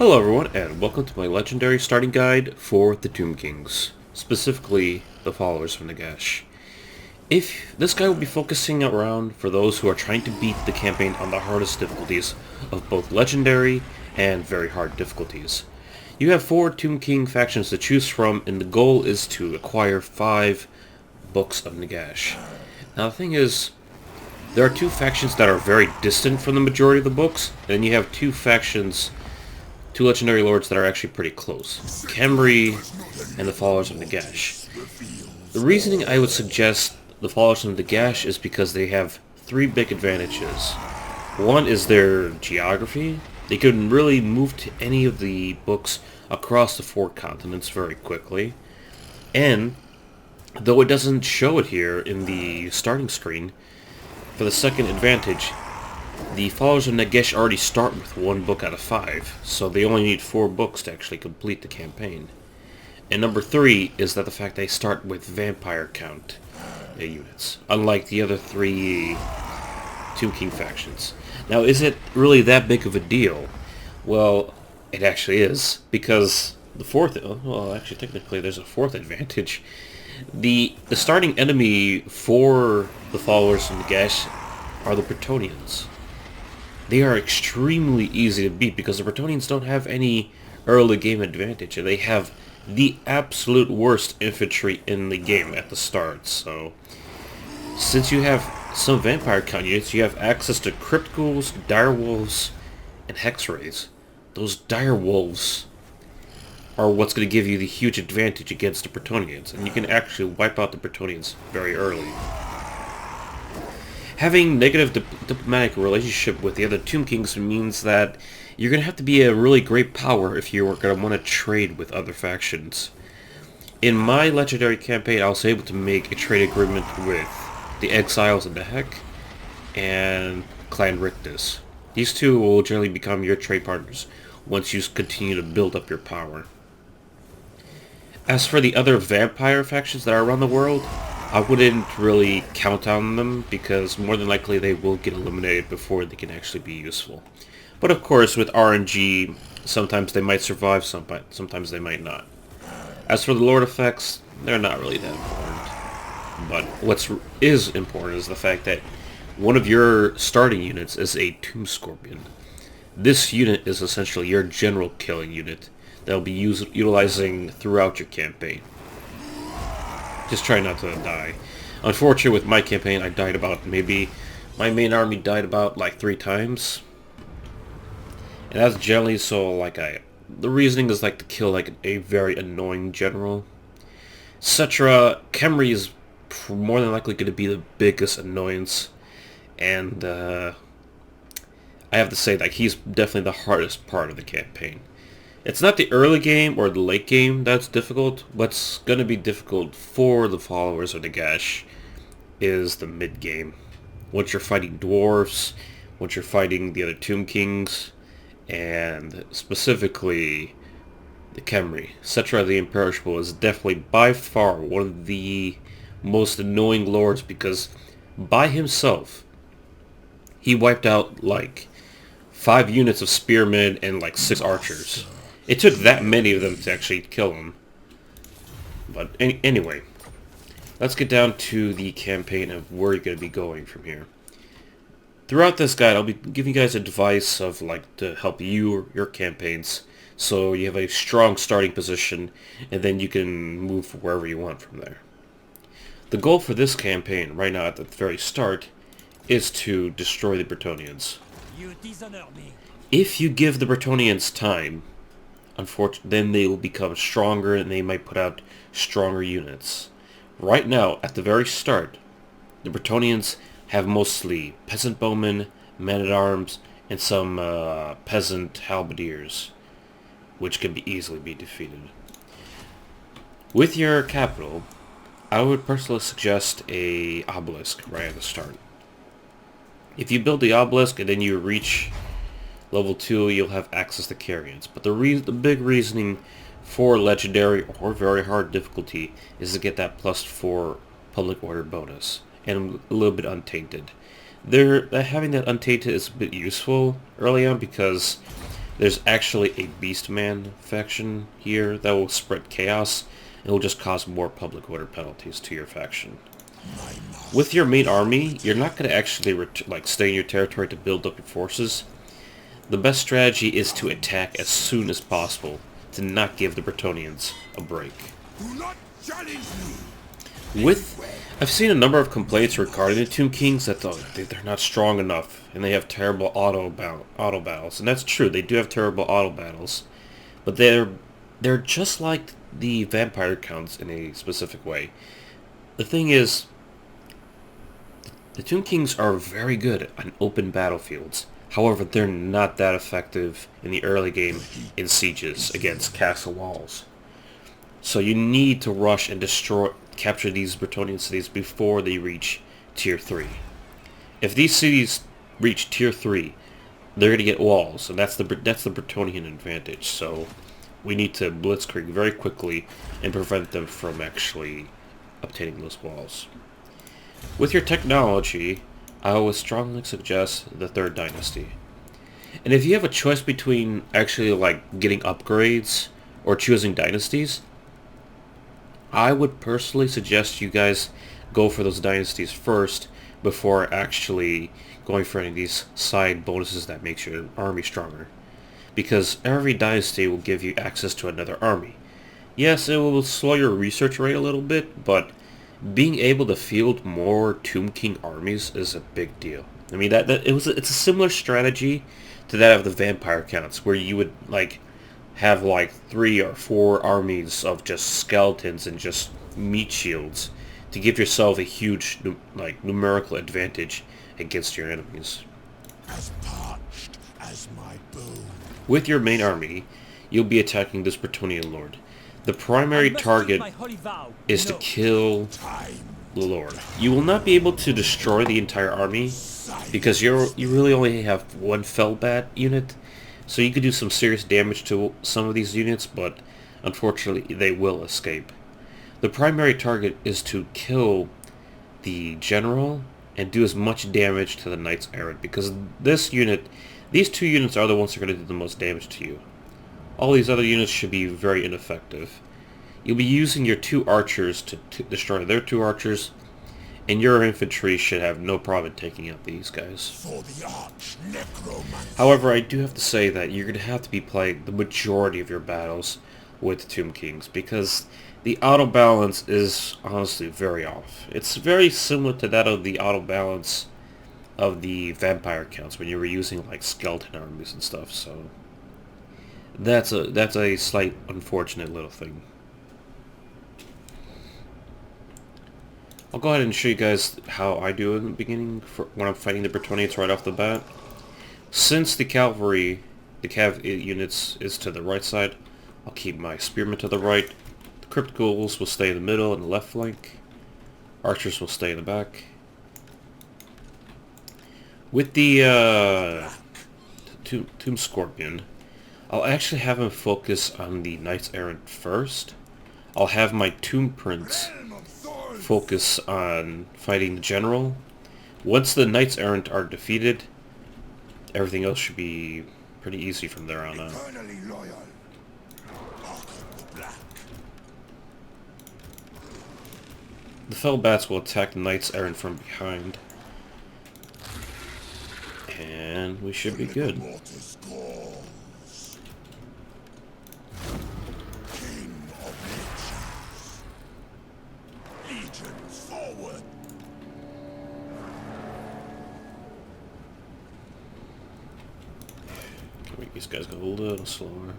Hello everyone, and welcome to my legendary starting guide for the Tomb Kings, specifically the followers of Nagash. If this guide will be focusing around for those who are trying to beat the campaign on the hardest difficulties of both legendary and very hard difficulties. You have 4 Tomb King factions to choose from, and the goal is to acquire 5 books of Nagash. Now the thing is, there are 2 factions that are very distant from the majority of the books, and then you have 2 factions, 2 legendary lords that are actually pretty close. Khemri and the followers of Nagash. The reasoning I would suggest the followers of Nagash is because they have 3 big advantages. One is their geography. They can really move to any of the books across the 4 continents very quickly. And, though it doesn't show it here in the starting screen, for the second advantage, the followers of Nagash already start with 1 book out of 5, so they only need 4 books to actually complete the campaign. And number 3 is that the fact they start with vampire count units, unlike the other 3 Tomb King factions. Now, is it really that big of a deal? Well, it actually is, because the fourth, well, actually technically there's a 4th advantage. The starting enemy for the followers of Nagash are the Bretonnians. They are extremely easy to beat because the Bretonnians don't have any early game advantage, and they have the absolute worst infantry in the game at the start. So, since you have some vampire count units, you have access to crypt ghouls, dire wolves, and hex rays. Those dire wolves are what's going to give you the huge advantage against the Bretonnians, and you can actually wipe out the Bretonnians very early. Having negative diplomatic relationship with the other Tomb Kings means that you're going to have to be a really great power if you're going to want to trade with other factions. In my legendary campaign, I was able to make a trade agreement with the Exiles of the Heck and Clan Rictus. These 2 will generally become your trade partners once you continue to build up your power. As for the other vampire factions that are around the world, I wouldn't really count on them because more than likely they will get eliminated before they can actually be useful. But of course, with RNG, sometimes they might survive, sometimes they might not. As for the Lord effects, they're not really that important. But what is important is the fact that one of your starting units is a Tomb Scorpion. This unit is essentially your general killing unit that will be utilizing throughout your campaign. Just try not to die. Unfortunately, with my campaign, I died about my main army died about like 3 times. And that's generally the reasoning is like to kill like a very annoying general. Khemri is more than likely going to be the biggest annoyance. And I have to say that he's definitely the hardest part of the campaign. It's not the early game or the late game that's difficult. What's going to be difficult for the followers of Nagash is the mid game. Once you're fighting Dwarfs, once you're fighting the other Tomb Kings, and specifically the Khemri. Cetra the Imperishable is definitely by far one of the most annoying lords because by himself, he wiped out like 5 units of spearmen and like 6 archers. It took that many of them to actually kill him. But anyway, let's get down to the campaign of where you're going to be going from here. Throughout this guide, I'll be giving you guys advice of like to help you your campaigns, so you have a strong starting position, and then you can move wherever you want from there. The goal for this campaign, right now at the very start, is to destroy the Bretonnians. You dishonor me. If you give the Bretonnians time, then they will become stronger and they might put out stronger units. Right now, at the very start, the Bretonnians have mostly peasant bowmen, men-at-arms, and some peasant halberdiers, which can easily be defeated. With your capital, I would personally suggest a obelisk right at the start. If you build the obelisk and then you reach level 2, you'll have access to carrions. But the big reasoning for legendary or very hard difficulty is to get that +4 public order bonus and a little bit untainted. Having that untainted is a bit useful early on because There's actually a Beastman faction here that will spread chaos and will just cause more public order penalties to your faction. With your main army, you're not going to actually stay in your territory to build up your forces. The best strategy is to attack as soon as possible, to not give the Bretonnians a break. Do not challenge me. I've seen a number of complaints regarding the Tomb Kings that they're not strong enough, and they have terrible auto battles, and that's true. They do have terrible auto battles, but they're just like the vampire counts in a specific way. The thing is, the Tomb Kings are very good on open battlefields. However, they're not that effective in the early game in sieges against castle walls. So you need to rush and capture these Bretonnian cities before they reach Tier 3. If these cities reach Tier 3, they're going to get walls, and that's the Bretonnian advantage. So we need to blitzkrieg very quickly and prevent them from actually obtaining those walls. With your technology, I would strongly suggest the 3rd Dynasty. And if you have a choice between actually getting upgrades or choosing dynasties, I would personally suggest you guys go for those dynasties first before actually going for any of these side bonuses that makes your army stronger. Because every dynasty will give you access to another army. Yes, it will slow your research rate a little bit, but being able to field more Tomb King armies is a big deal. I mean, it's a similar strategy to that of the vampire counts, where you would have 3 or 4 armies of just skeletons and just meat shields to give yourself a huge numerical advantage against your enemies. As parched as my bone. With your main army, you'll be attacking this Bretonnian Lord. The primary target is to kill the Lord. You will not be able to destroy the entire army because you really only have one Fellbat unit, so you could do some serious damage to some of these units, but unfortunately they will escape. The primary target is to kill the general and do as much damage to the Knights Errant, because these 2 units are the ones that are going to do the most damage to you. All these other units should be very ineffective. You'll be using your 2 archers to destroy their 2 archers, and your infantry should have no problem taking out these guys. For the arch necromancer. However, I do have to say that you're going to have to be playing the majority of your battles with Tomb Kings, because the auto balance is honestly very off. It's very similar to that of the auto balance of the vampire counts when you were using skeleton armies and stuff, so that's a slight unfortunate little thing. I'll go ahead and show you guys how I do in the beginning when I'm fighting the Bretonnians right off the bat. Since the cav units is to the right side, I'll keep my spearmen to the right. The crypt ghouls will stay in the middle and the left flank. Archers will stay in the back. With the Tomb Scorpion, I'll actually have him focus on the Knights Errant first. I'll have my Tomb Prince focus on fighting the general. Once the Knights Errant are defeated, everything else should be pretty easy from there on out. The Fellbats will attack the Knights Errant from behind. And we should be good. Make these guys go a little slower.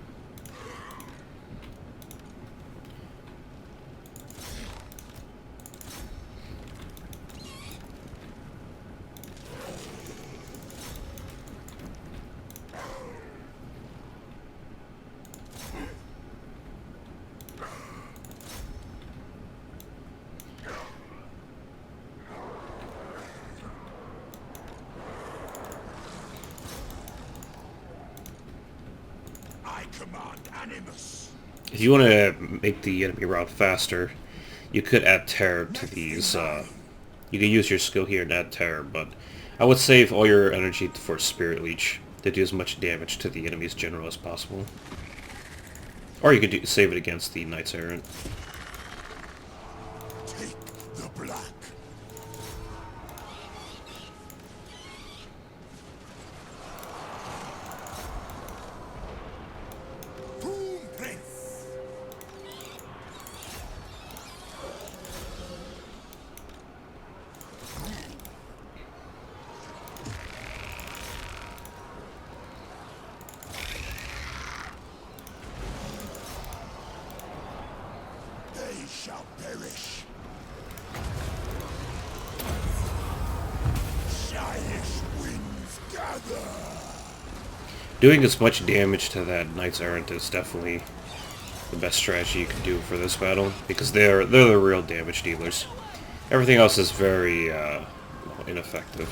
If you want to make the enemy route faster, you could add terror to these. You can use your skill here and add terror, but I would save all your energy for Spirit Leech. to do as much damage to the enemy's general as possible. Or you could save it against the Knights Errant. Take the black. Boom, Prince. They shall perish. Giant winds gather. Doing as much damage to that Knights Errant is definitely the best strategy you can do for this battle, because they're the real damage dealers. Everything else is very ineffective.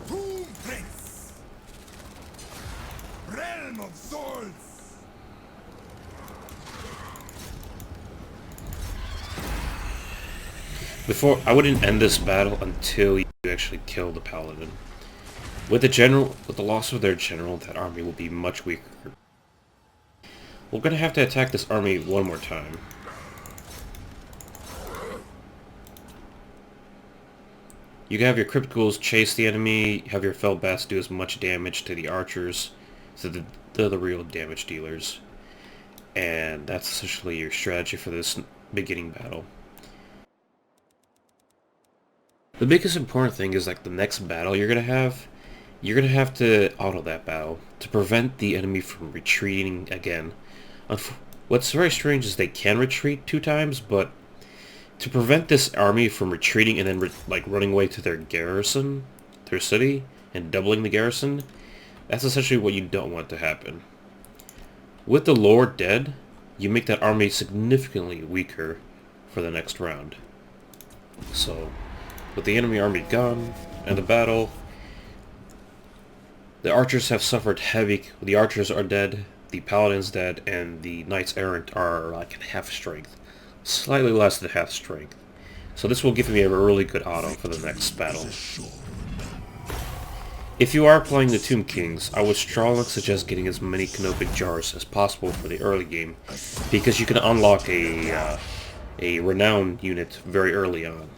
Boom, Prince. Realm of Swords. Before, I wouldn't end this battle until you actually kill the Paladin. With the loss of their general, that army will be much weaker. We're gonna have to attack this army one more time. You can have your Crypticals chase the enemy, have your Felbats do as much damage to the archers, so they're the real damage dealers. And that's essentially your strategy for this beginning battle. The biggest important thing is like the next battle you're gonna have to auto that battle to prevent the enemy from retreating again. What's very strange is they can retreat 2 times, but to prevent this army from retreating and then running away to their garrison, their city, and doubling the garrison, that's essentially what you don't want to happen. With the Lord dead, you make that army significantly weaker for the next round. So, with the enemy army gone, and the battle, the archers have suffered heavy. The archers are dead, the paladin's dead, and the Knights Errant are like at half strength. Slightly less than half strength. So this will give me a really good auto for the next battle. If you are playing the Tomb Kings, I would strongly suggest getting as many canopic jars as possible for the early game, because you can unlock a renowned unit very early on,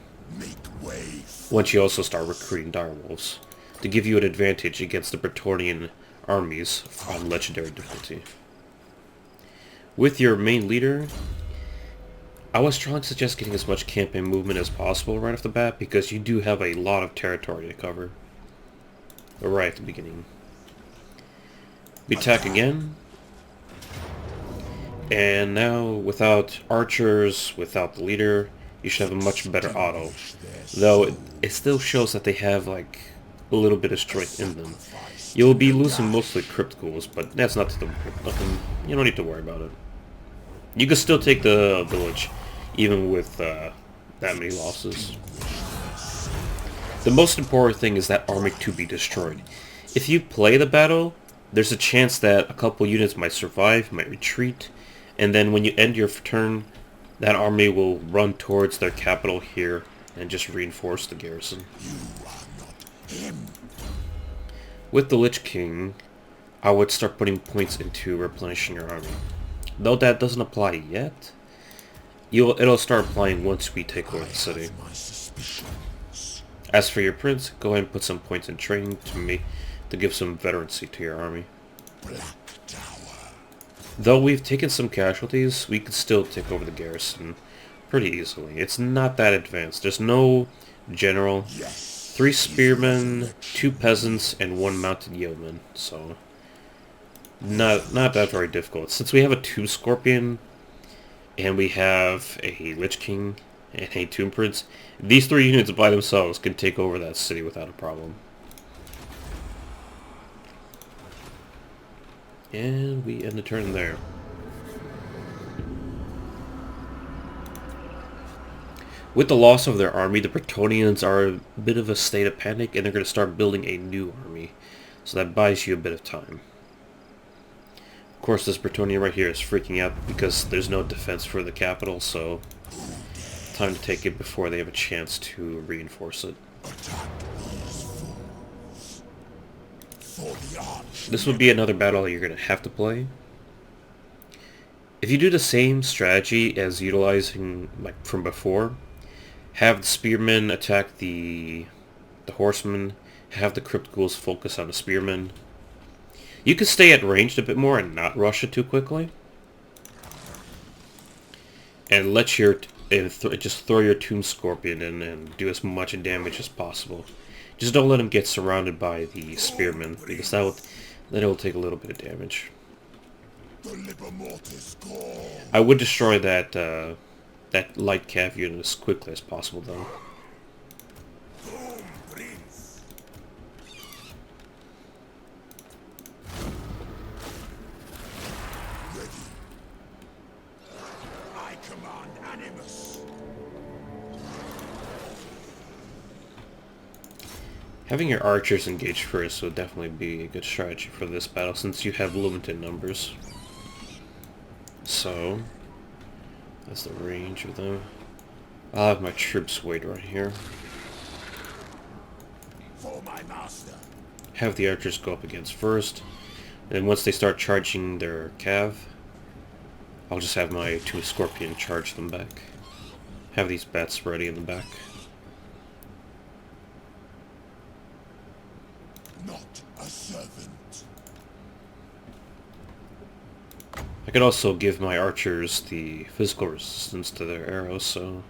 once you also start recruiting direwolves, to give you an advantage against the Bretonnian armies on legendary difficulty. With your main leader, I would strongly suggest getting as much campaign movement as possible right off the bat, because you do have a lot of territory to cover right at the beginning. We attack again, and now without archers, without the leader, you should have a much better auto, though it still shows that they have like a little bit of strength in them. You'll be losing mostly Crypticals, but that's nothing. You don't need to worry about it. You can still take the village, even with that many losses. The most important thing is that army to be destroyed. If you play the battle, there's a chance that a couple units might survive, might retreat, and then when you end your turn, that army will run towards their capital here and just reinforce the garrison. With the Lich King, I would start putting points into replenishing your army. Though that doesn't apply yet, it'll start applying once we take over the city. As for your prince, go ahead and put some points in training to give some veterancy to your army. Though we've taken some casualties, we can still take over the garrison pretty easily. It's not that advanced. There's no general, 3 spearmen, 2 peasants, and 1 mounted yeoman, so not that very difficult. Since we have a Tomb Scorpion, and we have a Lich King, and a Tomb Prince, these 3 units by themselves can take over that city without a problem. And we end the turn there. With the loss of their army, the Bretonnians are a bit of a state of panic, and they're going to start building a new army. So that buys you a bit of time. Of course, this Bretonnian right here is freaking out because there's no defense for the capital, so time to take it before they have a chance to reinforce it. This would be another battle you're going to have to play. If you do the same strategy as utilizing like from before, have the spearmen attack the horsemen, have the crypt ghouls focus on the spearmen. You can stay at range a bit more and not rush it too quickly. And let your just throw your Tomb Scorpion in and do as much damage as possible. Just don't let him get surrounded by the spearmen, because then it will take a little bit of damage. I would destroy that that light cav unit as quickly as possible, though. Having your archers engage first would definitely be a good strategy for this battle, since you have limited numbers. So, that's the range of them. I'll have my troops wait right here. For my master. Have the archers go up against first. And once they start charging their cav, I'll just have my Tomb Scorpion charge them back. Have these bats ready in the back. Not a servant. I could also give my archers the physical resistance to their arrows, so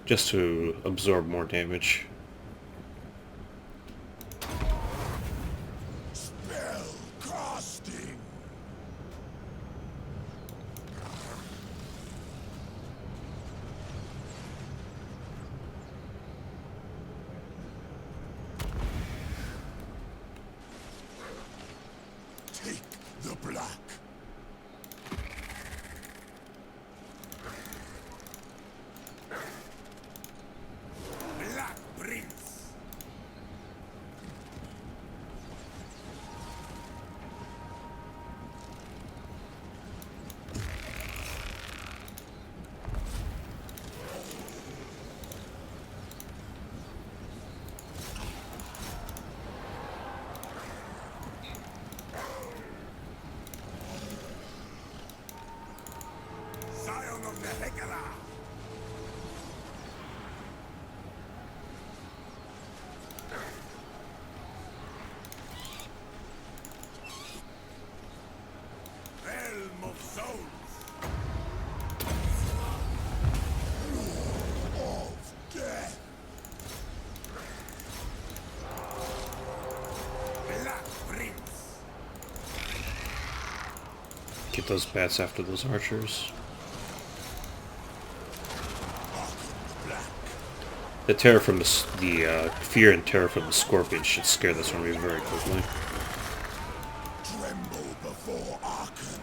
just to absorb more damage. Spell casting. Take the black. Black Prince. Scion of the Hekala. Realm of souls. Of death. Black Prince. Get those bats after those archers. The terror from the fear and terror from the scorpion should scare this army very quickly. Tremble before Archon.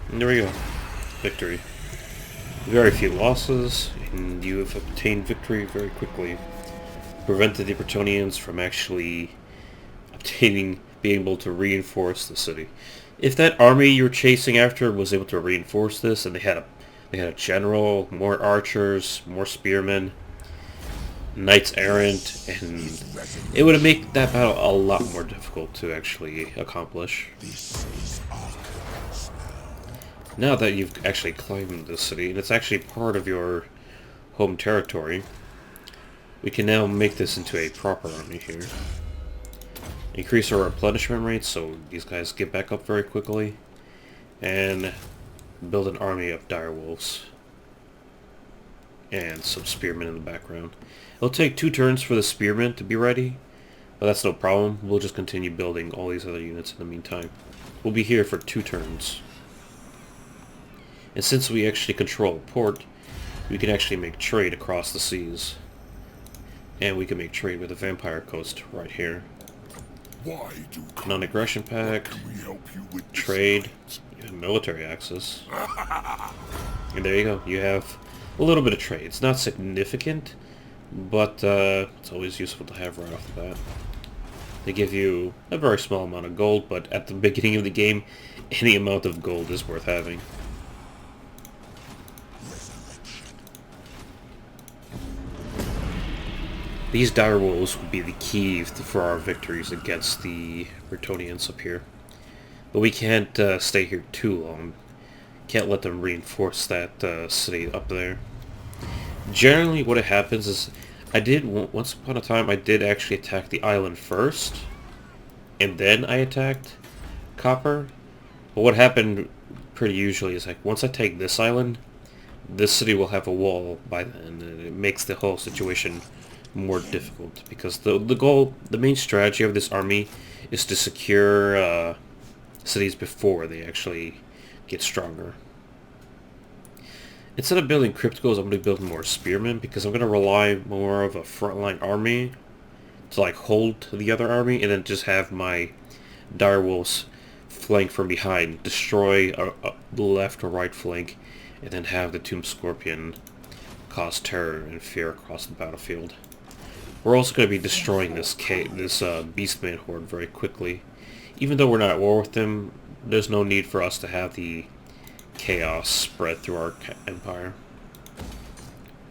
And there we go. Victory. Very few losses, and you have obtained victory very quickly. Prevented the Bretonnians from actually being able to reinforce the city. If that army you were chasing after was able to reinforce this, and they had a general, more archers, more spearmen, knights errant, and it would have made that battle a lot more difficult to actually accomplish. This is Archon's Now that you've actually claimed the city, and it's actually part of your home territory, we can now make this into a proper army here. Increase our replenishment rate so these guys get back up very quickly, and build an army of direwolves. And some spearmen in the background. It'll take 2 turns for the spearmen to be ready, but that's no problem. We'll just continue building all these other units in the meantime. We'll be here for 2 turns. And since we actually control a port, we can actually make trade across the seas. And we can make trade with the Vampire Coast right here. Why do Non-aggression pact, can we help you with this trade, fight? even military access. And there you go. You have a little bit of trade. It's not significant, but it's always useful to have right off the bat. They give you a very small amount of gold, but at the beginning of the game, any amount of gold is worth having. These dire wolves will be the key for our victories against the Bretonnians up here. But we can't stay here too long. Can't let them reinforce that city up there. Generally what happens is, once upon a time I did actually attack the island first, and then I attacked Copper. But what happened pretty usually is, like, once I take this island, this city will have a wall by then, and it makes the whole situation more difficult, because the main strategy of this army is to secure cities before they actually get stronger. Instead of building crypticals, I'm going to build more spearmen, because I'm going to rely more of a frontline army to, like, hold the other army, and then just have my direwolves flank from behind, destroy the left or right flank, and then have the Tomb Scorpion cause terror and fear across the battlefield. We're also going to be destroying this Beastman horde very quickly. Even though we're not at war with them, there's no need for us to have the chaos spread through our empire.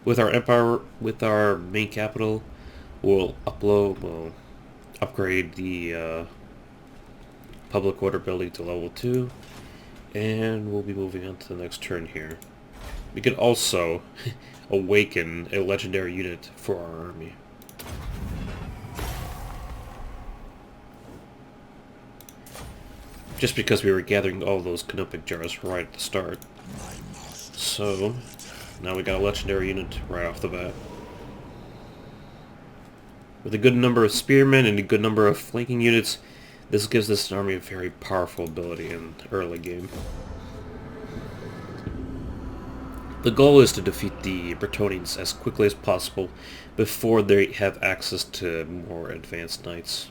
With our main capital, we'll upgrade the public order building to level 2, and we'll be moving on to the next turn here. We can also awaken a legendary unit for our army. Just because we were gathering all those canopic jars right at the start. So, now we got a legendary unit right off the bat. With a good number of spearmen and a good number of flanking units, this gives this army a very powerful ability in the early game. The goal is to defeat the Bretonnians as quickly as possible before they have access to more advanced knights.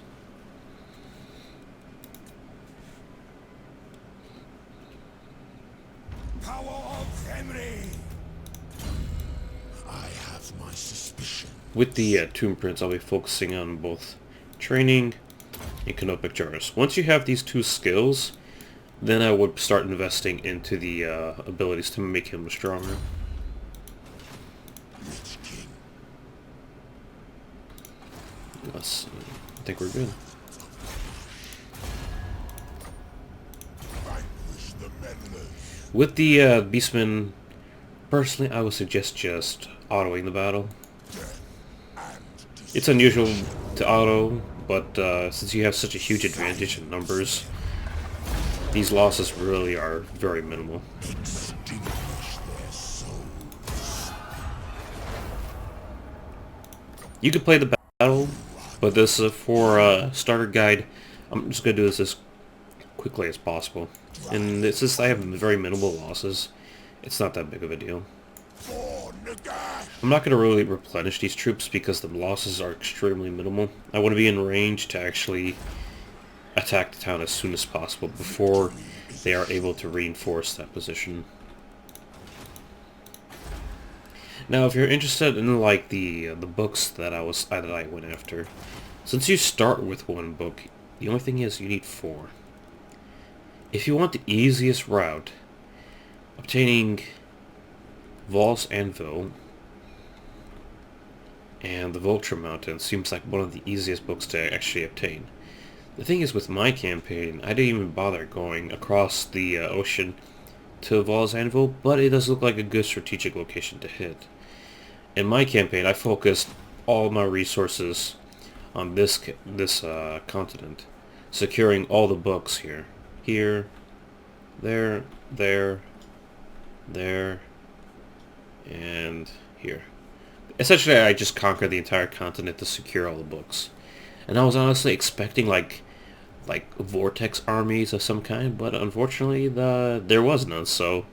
Power of Henry! I have my suspicion. With the Tomb Prince, I'll be focusing on both training and canopic jars. Once you have these two skills, then I would start investing into the abilities to make him stronger. Let's see. I think we're good. Vanquish the meddlers. With the Beastmen, personally, I would suggest just autoing the battle. It's unusual to auto, but since you have such a huge advantage in numbers, these losses really are very minimal. Extinguish their souls. You could play the battle, but this is for starter guide. I'm just going to do this as quickly as possible. And it's just I have very minimal losses. It's not that big of a deal. For Nagash. I'm not going to really replenish these troops because the losses are extremely minimal. I want to be in range to actually attack the town as soon as possible before they are able to reinforce that position. Now, if you're interested in, like, the books that I went after, since you start with one book, the only thing is you need 4. If you want the easiest route, obtaining Val's Anvil and the Vulture Mountain seems like one of the easiest books to actually obtain. The thing is, with my campaign, I didn't even bother going across the ocean to Val's Anvil, but it does look like a good strategic location to hit. In my campaign, I focused all my resources on this continent, securing all the books here, there, and here. Essentially, I just conquered the entire continent to secure all the books. And I was honestly expecting like vortex armies of some kind, but unfortunately there was none, so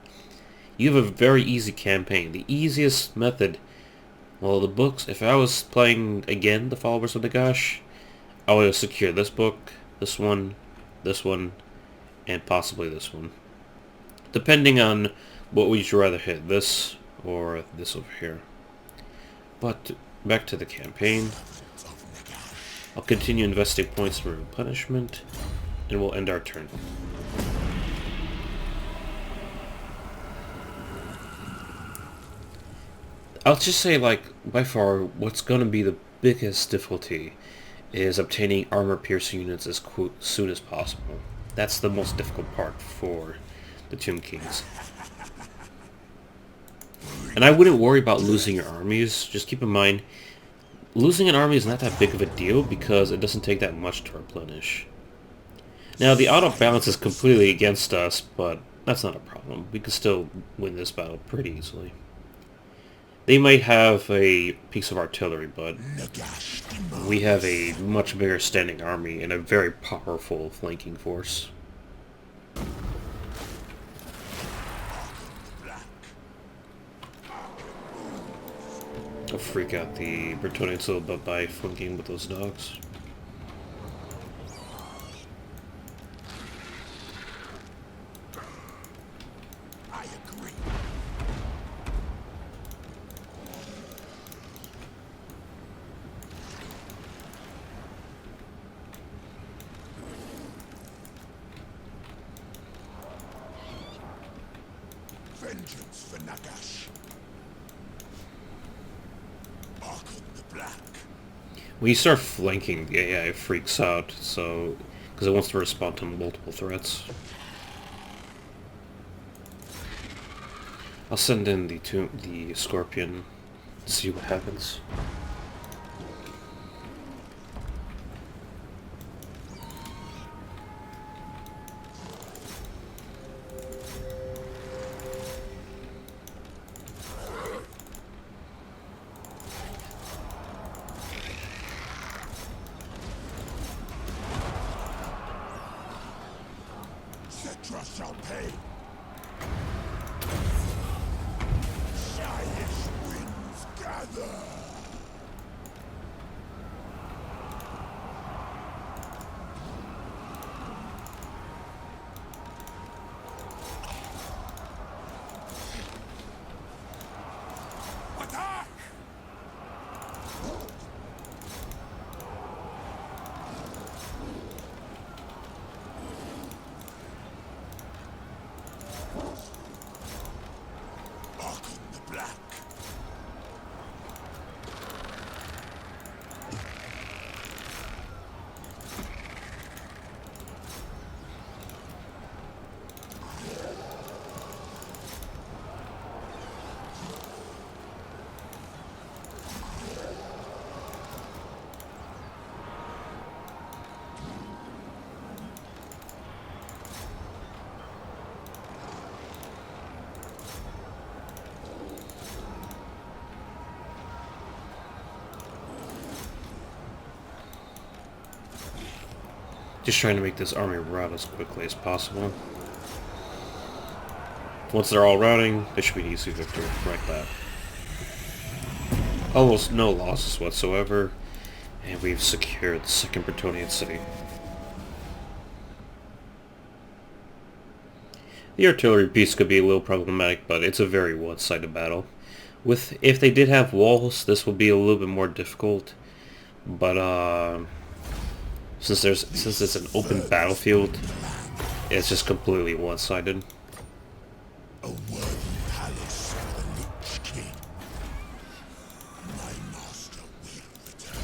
You have a very easy campaign. The easiest method, well, the books, if I was playing, again, the Followers of Nagash, I would have secured this book, this one, and possibly this one. Depending on what would you rather hit, this or this over here. But back to the campaign. I'll continue investing points for replenishment, and we'll end our turn. I'll just say, like, by far, what's going to be the biggest difficulty is obtaining armor-piercing units as soon as possible. That's the most difficult part for the Tomb Kings. And I wouldn't worry about losing your armies. Just keep in mind, losing an army is not that big of a deal because it doesn't take that much to replenish. Now, the auto balance is completely against us, but that's not a problem. We can still win this battle pretty easily. They might have a piece of artillery, but we have a much bigger standing army and a very powerful flanking force. I'll freak out the Bretonnians a little bit by flanking with those dogs. Vengeance for Nagash. Archon the Black. When you start flanking, the AI freaks out, so because it wants to respond to multiple threats. I'll send in the Scorpion to see what happens. Cetra shall pay. Giant winds gather. Attack! Archon the Black. Just trying to make this army rout as quickly as possible. Once they're all routing, it should be an easy victory like that. Almost no losses whatsoever, and we've secured the second Bretonnian city. The artillery piece could be a little problematic, but it's a very one-sided battle. If they did have walls, this would be a little bit more difficult, but since it's an open battlefield, it's just completely one-sided. A worthy palace for the Lich King. My master will return.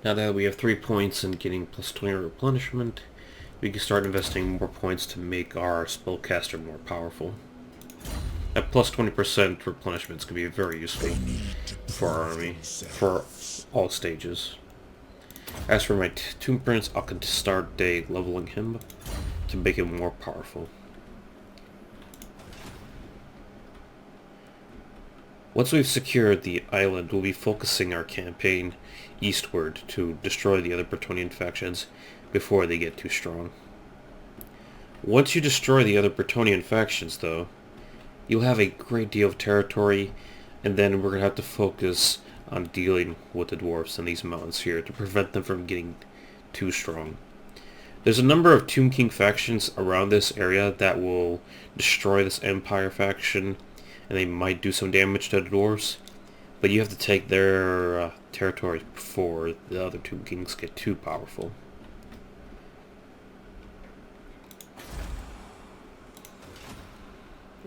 Now that we have 3 points in getting plus 20 replenishment, we can start investing more points to make our spellcaster more powerful. At plus 20% replenishments can be very useful for our army, for all stages. As for my Tomb Prince, I'll start leveling him to make him more powerful. Once we've secured the island, we'll be focusing our campaign eastward to destroy the other Bretonnian factions before they get too strong. Once you destroy the other Bretonnian factions, though, you'll have a great deal of territory, and then we're going to have to focus on dealing with the dwarfs and these mountains here to prevent them from getting too strong. There's a number of Tomb King factions around this area that will destroy this Empire faction, and they might do some damage to the dwarves, but you have to take their territory before the other Tomb Kings get too powerful.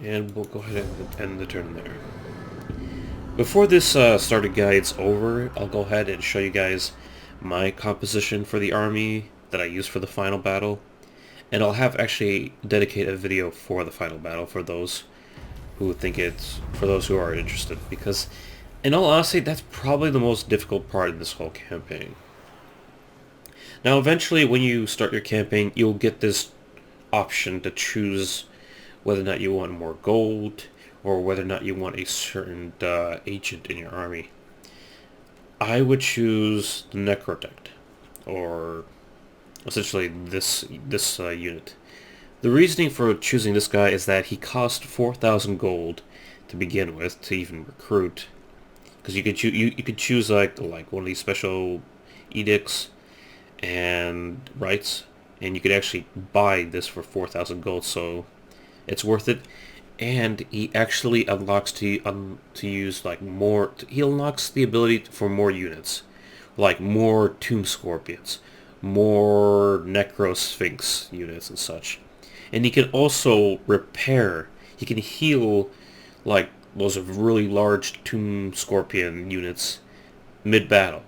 And we'll go ahead and end the turn there. Before this starter guide's over, I'll go ahead and show you guys my composition for the army that I use for the final battle. And I'll have actually dedicate a video for the final battle for those who are interested. Because, in all honesty, that's probably the most difficult part in this whole campaign. Now, eventually, when you start your campaign, you'll get this option to choose whether or not you want more gold, or whether or not you want a certain agent in your army. I would choose the Necrotect, or essentially this unit. The reasoning for choosing this guy is that he cost 4,000 gold to begin with to even recruit, because you could choose like one of these special edicts and rights, and you could actually buy this for 4,000 gold, so it's worth it. And he actually unlocks to use like more. He unlocks the ability for more units, like more Tomb Scorpions, more Necro Sphinx units and such. And he can also repair. He can heal like those really large Tomb Scorpion units mid-battle.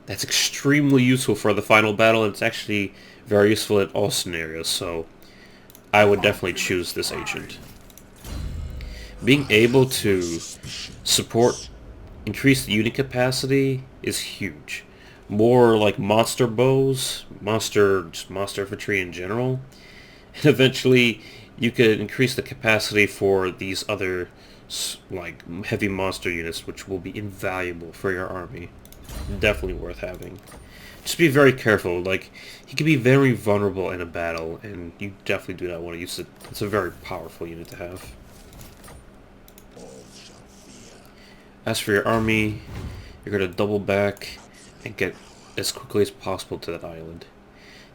That's extremely useful for the final battle, and it's actually very useful in all scenarios. So I would definitely choose this agent. Being able to support increased unit capacity is huge. More like monster bows, monster infantry in general, and eventually you could increase the capacity for these other like heavy monster units, which will be invaluable for your army. Definitely worth having. Just be very careful. Like, he can be very vulnerable in a battle, and you definitely do not want to use it. It's a very powerful unit to have. As for your army, you're going to double back and get as quickly as possible to that island.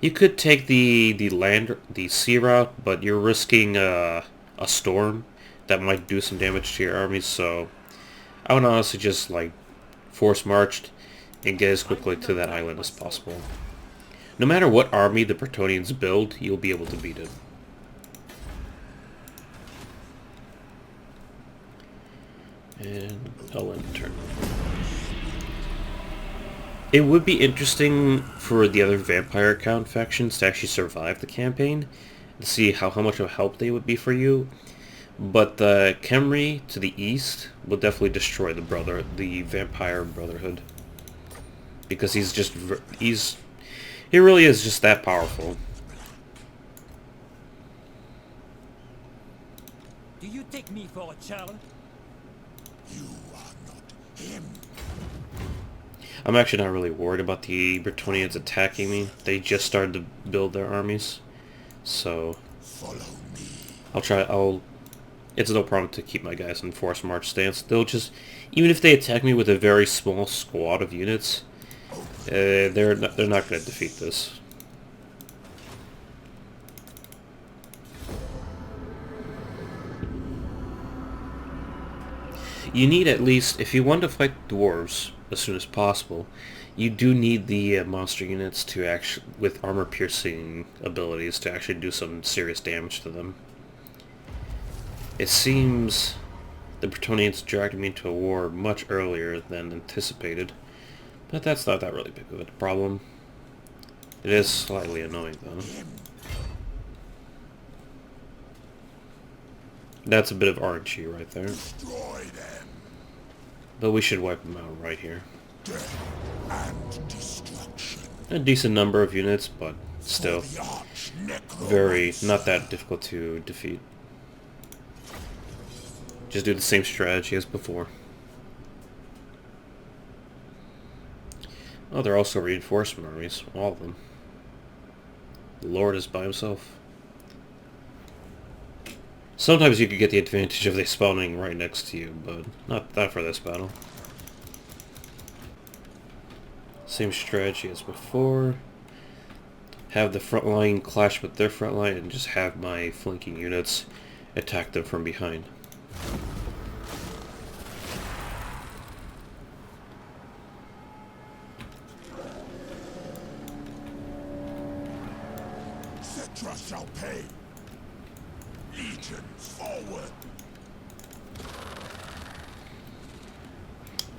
You could take the sea route, but you're risking a storm that might do some damage to your army, so I would honestly just like force marched and get as quickly to that island as possible. No matter what army the Bretonnians build, you'll be able to beat it. And I'll end the turn. It would be interesting for the other Vampire Count factions to actually survive the campaign, to see how much of a help they would be for you. But the Khemri to the east will definitely destroy the Vampire Brotherhood, because he really is just that powerful. Do you take me for a child? You are not him. I'm actually not really worried about the Bretonnians attacking me. They just started to build their armies, so Follow me. It's no problem to keep my guys in force march stance. They'll just, even if they attack me with a very small squad of units, they're not going to defeat this. You need at least, if you want to fight dwarves as soon as possible, you do need the monster units to actually, with armor-piercing abilities, to actually do some serious damage to them. It seems the Bretonnians dragged me into a war much earlier than anticipated, but that's not that really big of a problem. It is slightly annoying, though. That's a bit of RNG right there. Destroy them. But we should wipe them out right here. Death and destruction. A decent number of units, but still The arch not that difficult to defeat. Just do the same strategy as before. Oh, they're also reinforcement armies, all of them. The Lord is by himself. Sometimes you could get the advantage of they spawning right next to you, but not for this battle. Same strategy as before. Have the front line clash with their front line and just have my flanking units attack them from behind. Cetra shall pay. Legions forward.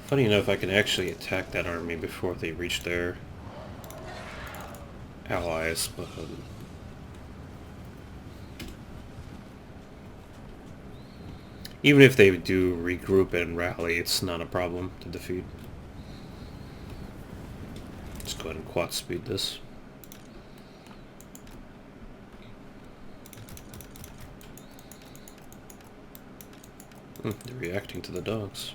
Funny enough, I can actually attack that army before they reach their allies, but even if they do regroup and rally, it's not a problem to defeat. Let's go ahead and quad speed this. They're reacting to the dogs.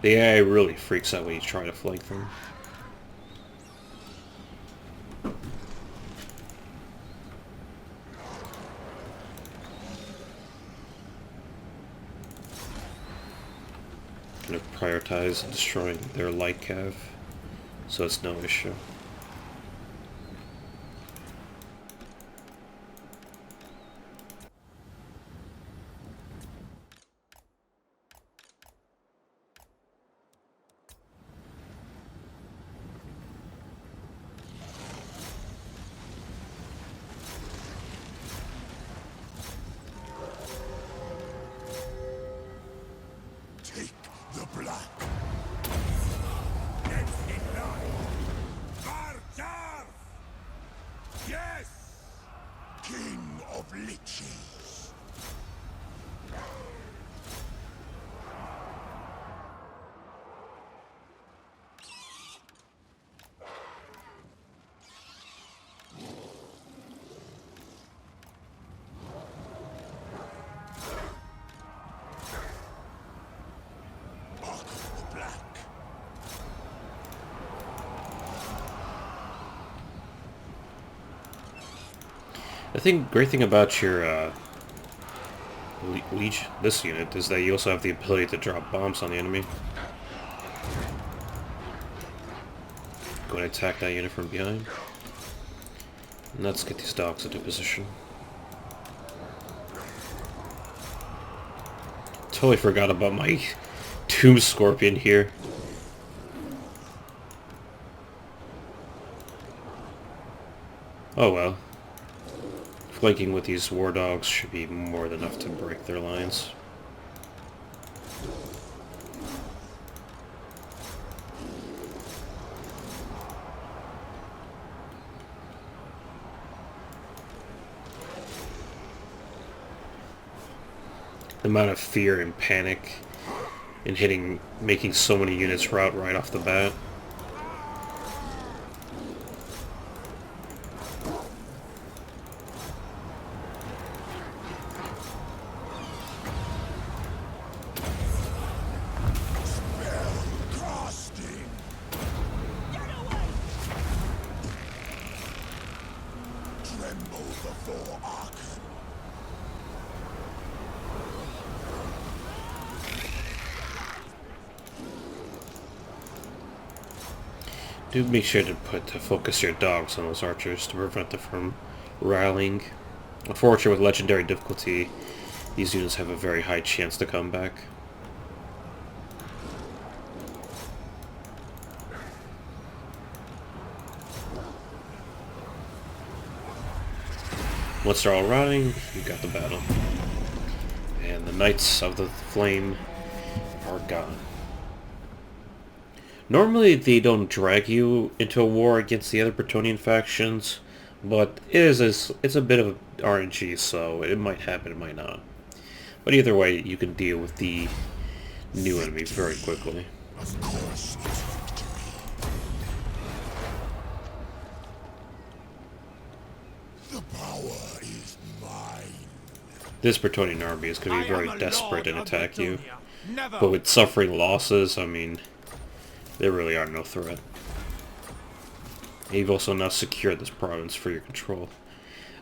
The AI really freaks out when you try to flank them. I'm going to prioritize destroying their light cav, so it's no issue. Take the black. Next in line. Vartar! Yes! King of Liches. Mark the black. The great thing about your this unit is that you also have the ability to drop bombs on the enemy. Go and attack that unit from behind. And let's get these dogs into position. Totally forgot about my Tomb Scorpion here. Oh well. Flanking with these war dogs should be more than enough to break their lines. The amount of fear and panic in making so many units rout right off the bat. Casting. Tremble before Arkham. Do make sure to focus your dogs on those archers to prevent them from rallying. Unfortunately, with legendary difficulty, these units have a very high chance to come back. Once they're all rallying, you got the battle. And the Knights of the Flame are gone. Normally they don't drag you into a war against the other Bretonnian factions, but it's a bit of RNG, so it might happen, it might not. But either way, you can deal with the new enemy very quickly. Of course, it's victory. The power is mine. This Bretonnian army is going to be very desperate and attack you, Never. but with suffering losses, I mean, they really are no threat. You've also now secured this province for your control.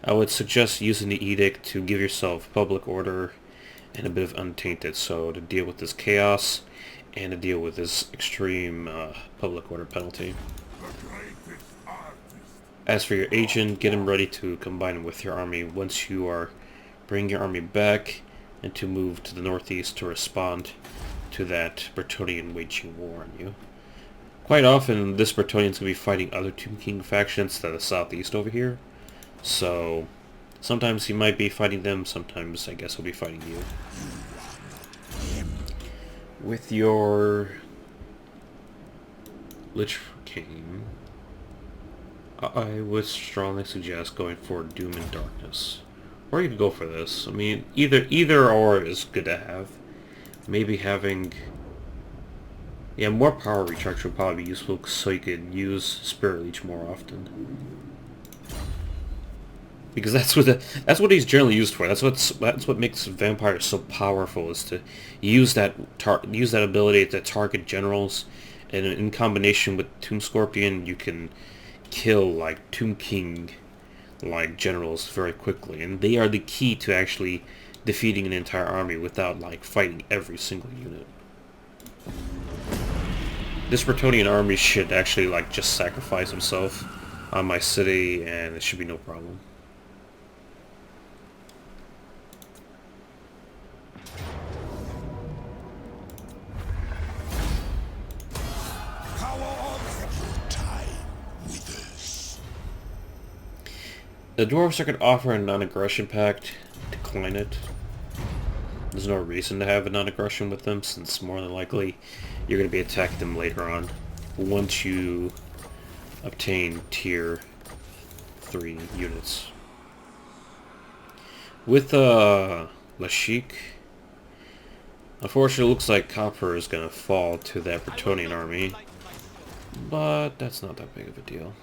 I would suggest using the edict to give yourself public order and a bit of untainted, so to deal with this chaos and to deal with this extreme public order penalty. As for your agent, get him ready to combine with your army once you are bringing your army back, and to move to the northeast to respond to that Bretonnian waging war on you. Quite often, this Bretonnian's going to be fighting other Tomb King factions to the southeast over here, so sometimes he might be fighting them, sometimes I guess he'll be fighting you. With your Lich King, I would strongly suggest going for Doom and Darkness. Or you could go for this. I mean, either or is good to have. Maybe having... yeah, more power recharge would probably be useful so you could use Spirit Leech more often. Because that's what he's generally used for. That's what makes vampires so powerful, is to use that ability to target generals, and in combination with Tomb Scorpion, you can kill like Tomb King like generals very quickly, and they are the key to actually defeating an entire army without like fighting every single unit. This Bretonnian army should actually like just sacrifice himself on my city, and it should be no problem. The Dwarfs are going to offer a non-aggression pact. Decline it. There's no reason to have a non-aggression with them, since more than likely you're going to be attacking them later on once you obtain tier 3 units. With Lashik, unfortunately it looks like Copper is going to fall to that Bretonnian army, but that's not that big of a deal.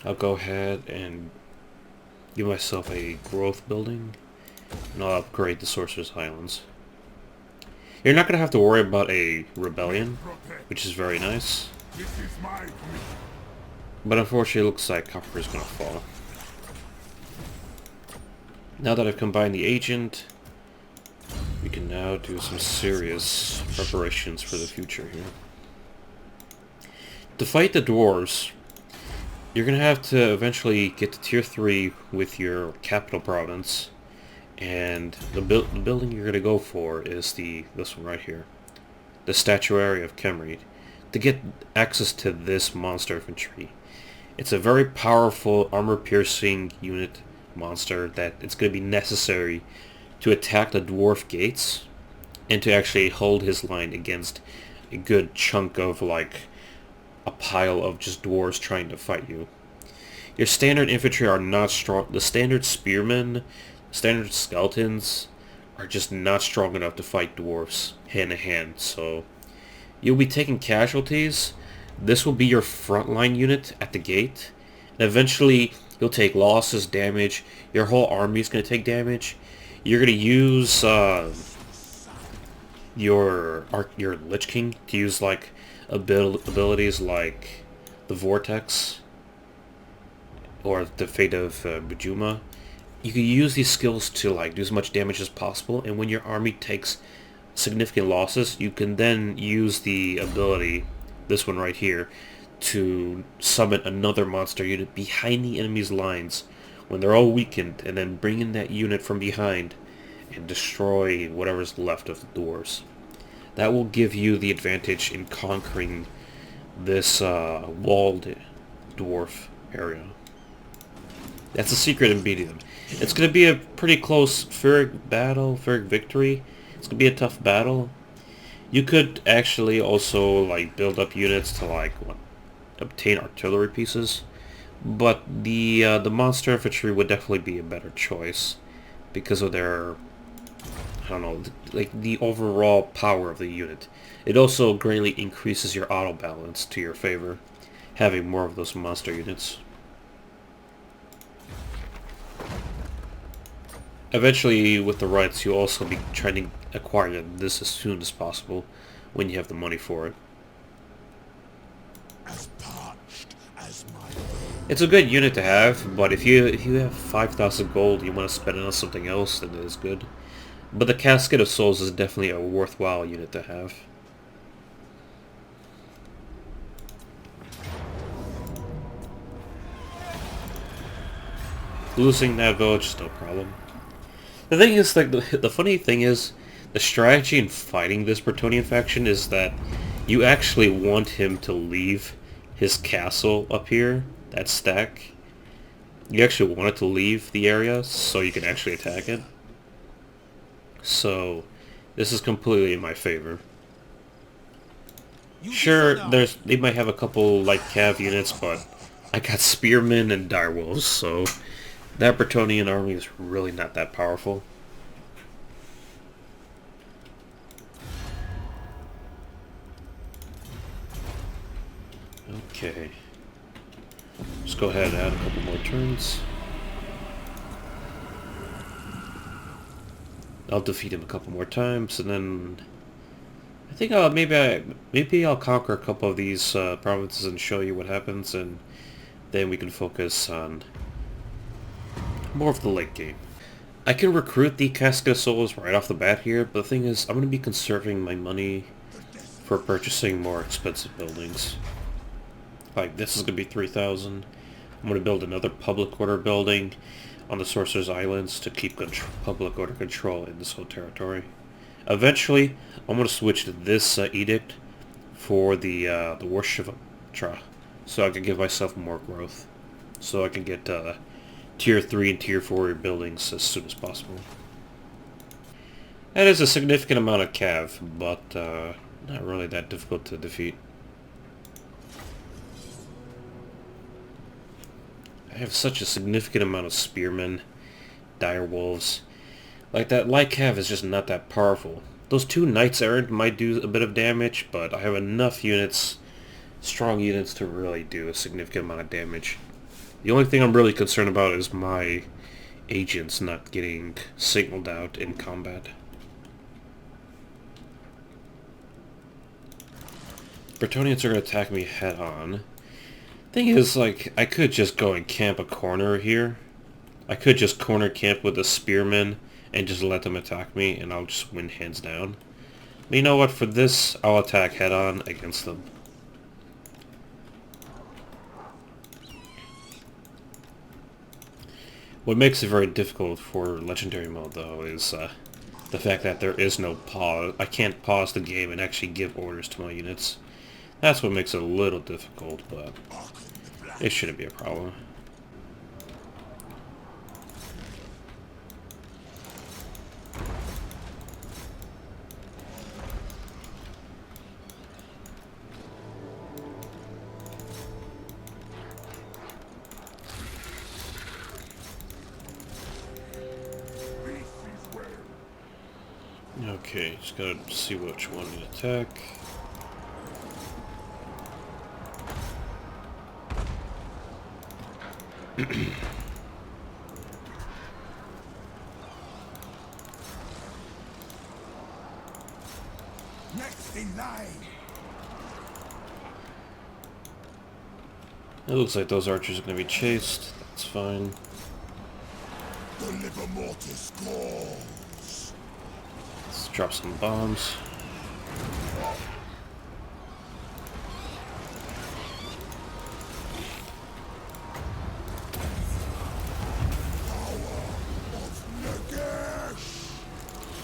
I'll go ahead and give myself a growth building, and I'll upgrade the Sorcerer's Highlands. You're not going to have to worry about a rebellion, which is very nice. But unfortunately it looks like Copper is going to fall. Now that I've combined the agent, we can now do some serious preparations for the future here. To fight the Dwarves, you're going to have to eventually get to tier 3 with your capital province, and the building you're going to go for is this one right here, the Statuary of Khemri, to get access to this monster infantry. It's a very powerful armor-piercing unit monster that it's going to be necessary to attack the dwarf gates and to actually hold his line against a good chunk of like a pile of just dwarves trying to fight you. Your standard infantry are not strong. The standard spearmen, standard skeletons are just not strong enough to fight dwarves hand to hand, so you'll be taking casualties. This will be your frontline unit at the gate, and eventually you'll take losses, damage. Your whole army is going to take damage. You're going to use your Lich King to use like abilities like the Vortex or the Fate of Bujuma. You can use these skills to like do as much damage as possible, and when your army takes significant losses, you can then use the ability, this one right here, to summon another monster unit behind the enemy's lines when they're all weakened, and then bring in that unit from behind and destroy whatever's left of the dwarves. That will give you the advantage in conquering this walled dwarf area. That's the secret in beating them. It's going to be a pretty close Pyrrhic victory. It's going to be a tough battle. You could actually also like build up units to like obtain artillery pieces, but the monster infantry would definitely be a better choice because of their, I don't know, like the overall power of the unit. It also greatly increases your auto balance to your favor, having more of those monster units. Eventually, with the rights, you'll also be trying to acquire this as soon as possible, when you have the money for it. As parched as my It's a good unit to have, but if you have 5,000 gold, you want to spend it on something else, then it is good. But the Casket of Souls is definitely a worthwhile unit to have. Losing that village is no problem. The thing is, like, the funny thing is, the strategy in fighting this Bretonnian faction is that you actually want him to leave his castle up here, that stack. You actually want it to leave the area so you can actually attack it. So, this is completely in my favor. Sure, they might have a couple light cav units, but I got spearmen and direwolves, so that Bretonnian army is really not that powerful. Okay. Let's go ahead and add a couple more turns. I'll defeat him a couple more times, and then I think maybe I'll conquer a couple of these provinces and show you what happens, and then we can focus on more of the late game. I can recruit the Casket of Souls right off the bat here, but the thing is, I'm going to be conserving my money for purchasing more expensive buildings. Like, this is going to be 3,000. I'm going to build another public order building on the Sorcerer's Islands to keep public order control in this whole territory. Eventually, I'm going to switch to this edict for the Warhammer, so I can give myself more growth. So I can get Tier 3 and Tier 4 buildings as soon as possible. That is a significant amount of cav, but not really that difficult to defeat. I have such a significant amount of spearmen, direwolves. Like, that light cav is just not that powerful. Those two knights errant might do a bit of damage, but I have enough units, strong units, to really do a significant amount of damage. The only thing I'm really concerned about is my agents not getting signaled out in combat. Bretonnians are going to attack me head on. Thing is, like, I could just go and camp a corner here. I could just corner camp with the spearmen and just let them attack me, and I'll just win hands down. But you know what? For this, I'll attack head on against them. What makes it very difficult for Legendary mode, though, is the fact that there is no pause. I can't pause the game and actually give orders to my units. That's what makes it a little difficult, but it shouldn't be a problem. Okay, just gotta see which one to attack. next in line. It looks like those archers are gonna be chased. That's fine. The liver mortis calls. Let's drop some bombs. Nagash.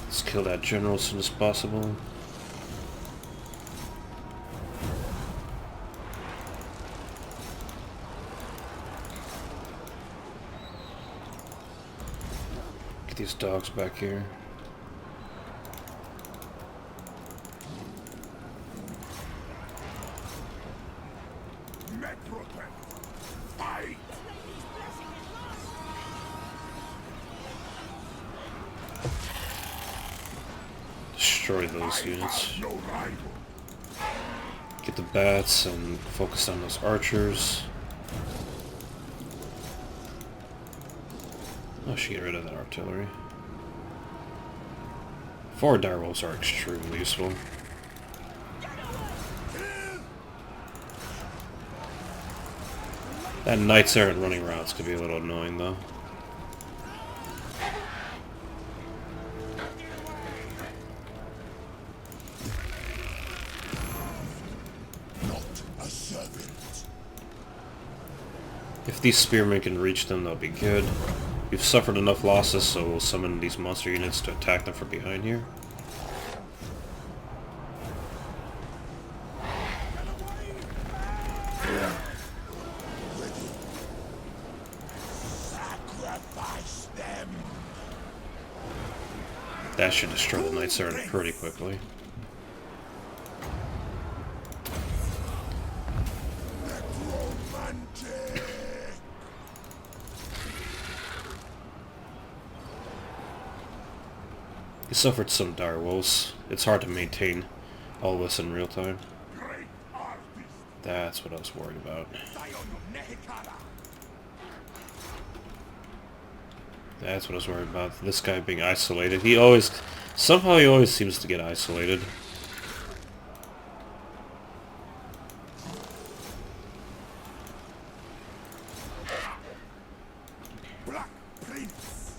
Let's kill that general as soon as possible. Get these dogs back here. Fight. Destroy those units. No rival. Get the bats and focus on those archers. Oh, she get rid of that artillery. 4 direwolves are extremely useful. That Knights Errant running routes could be a little annoying, though. Not a servant. If these spearmen can reach them, they'll be good. We've suffered enough losses, so we'll summon these monster units to attack them from behind here. Sacrifice them. That should destroy the Knights Errant pretty quickly. Necromantic. He suffered some dire woes. It's hard to maintain all this in real time. Great artist. That's what I was worried about. That's what I was worried about. This guy being isolated. Somehow he always seems to get isolated. Black Prince.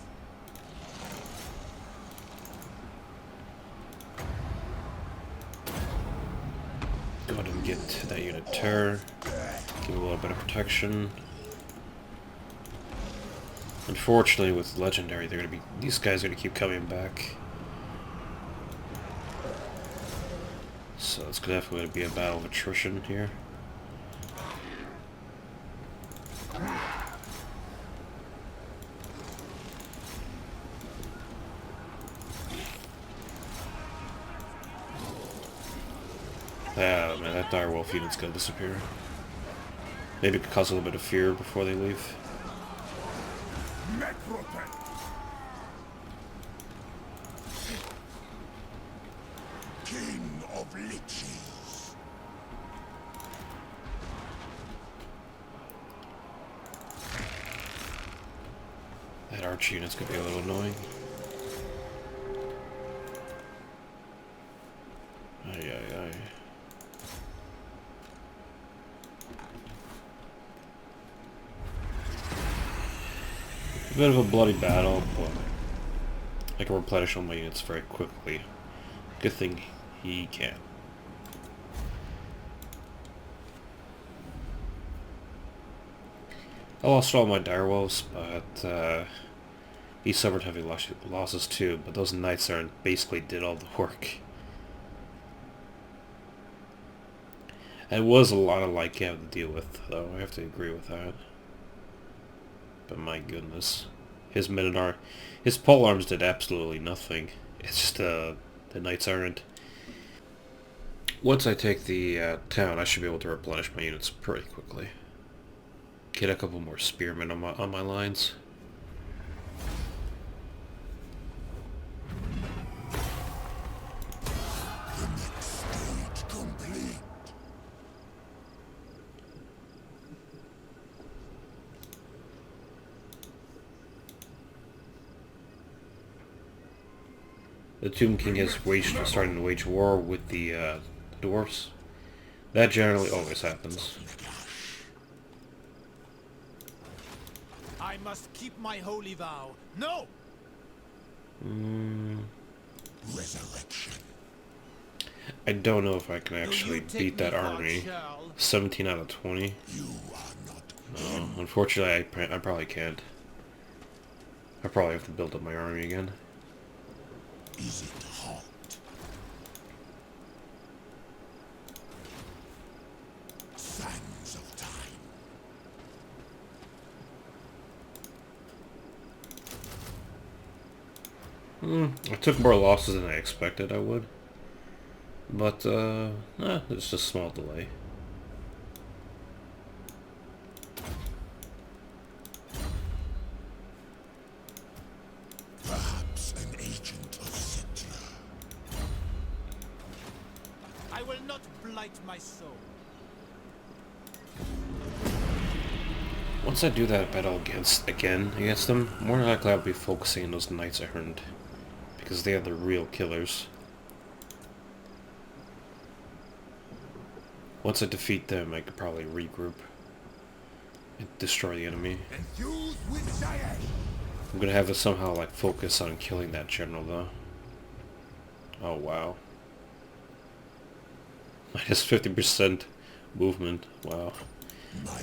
Go ahead and get that unit terror. Give him a little bit of protection. Unfortunately, with Legendary, these guys are gonna keep coming back. So it's definitely gonna be a battle of attrition here. Ah, man, that direwolf unit's gonna disappear. Maybe it could cause a little bit of fear before they leave. Necromantic. King of Liches. That arch unit's gonna be a little annoying. Ay, ay, ay. A bit of a bloody battle, but I can replenish all my units very quickly. Good thing he can. I lost all my direwolves, but he suffered heavy losses too, but those Knights Errant basically did all the work. It was a lot of light camp to deal with, though, I have to agree with that. But my goodness. His pole arms did absolutely nothing. It's just the Knights Errant. Once I take the town, I should be able to replenish my units pretty quickly. Get a couple more spearmen on my lines. The next stage complete. The Tomb King is starting to wage war with the Dwarfs. That generally always happens. I must keep my holy vow. No! Resurrection. I don't know if I can actually You take beat that me for a army. churl. 17 out of 20. You are not No, unfortunately, I probably can't. I probably have to build up my army again. Is it hot? Sands of time. I took more losses than I expected I would. But, it's just a small delay. Perhaps an agent of Settler. I will not blight my soul. Once I do that battle again against them, more than likely I'll be focusing on those Knights Errant. Because they are the real killers. Once I defeat them, I could probably regroup. and destroy the enemy. Enthused with Cheyenne. I'm gonna have to somehow like focus on killing that general though. Oh wow. Minus 50% movement. Wow.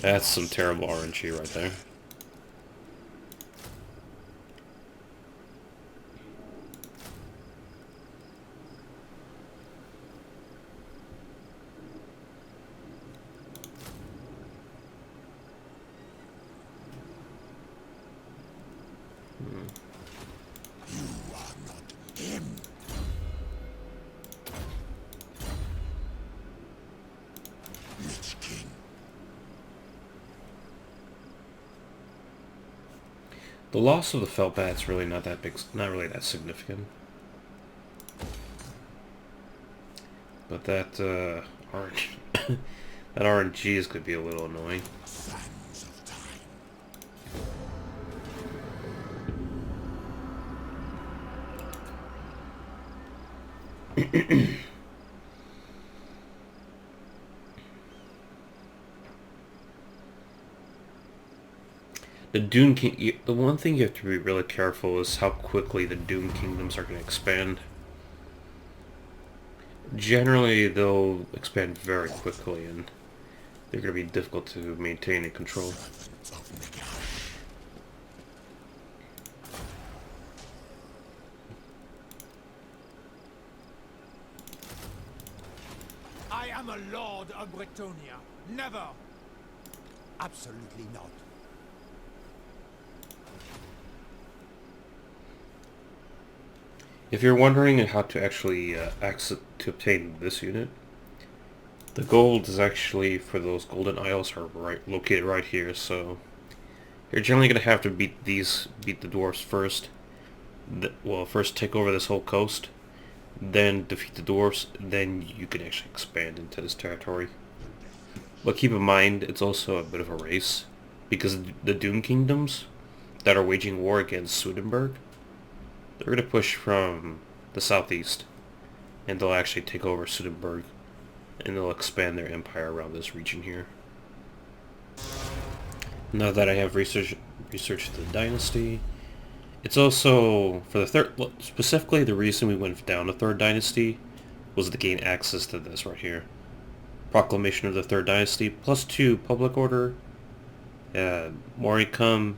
That's some terrible RNG right there. You are not him. Lich King. The loss of the felt bat's really not that big, not really that significant. But that RNG, that RNG is gonna be a little annoying. Sands of time. The Dune King. The one thing you have to be really careful is how quickly the Dune Kingdoms are going to expand. Generally, they'll expand very quickly, and they're going to be difficult to maintain and control. Servant of Nagash. I am a lord of Bretonia. Never. Absolutely not. If you're wondering how to actually access to obtain this unit, the gold is actually for those golden isles are located right here. So you're generally going to have to beat the dwarfs first. Well, first take over this whole coast, then defeat the dwarfs, then you can actually expand into this territory. But keep in mind, it's also a bit of a race, because the Dune Kingdoms that are waging war against Swedenborg, they're going to push from the southeast, and they'll actually take over Swedenborg, and they'll expand their empire around this region here. Now that I have researched the dynasty, it's also, for the third, well, specifically the reason we went down to third dynasty was to gain access to this right here. Proclamation of the Third Dynasty, +2 public order, more income,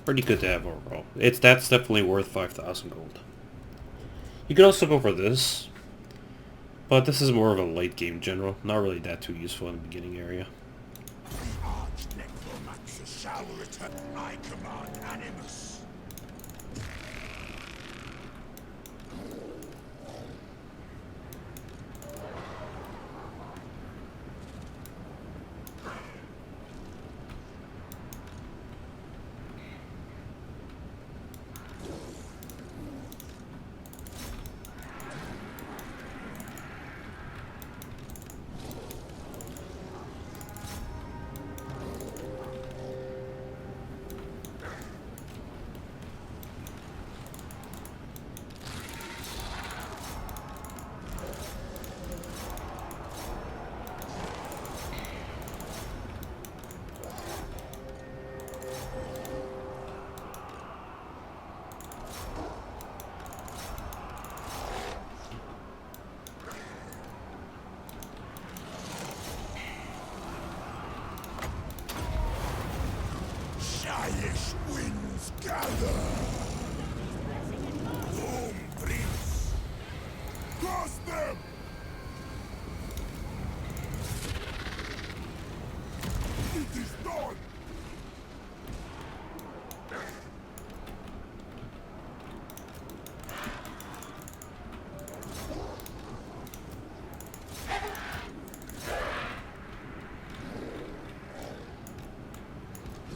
pretty good to have overall. That's definitely worth 5,000 gold. You could also go for this, but this is more of a late game general, not really that too useful in the beginning area. The arch necromancer shall return. I command Animus. Giant winds gather. Home, Prince. Cross them. It is done.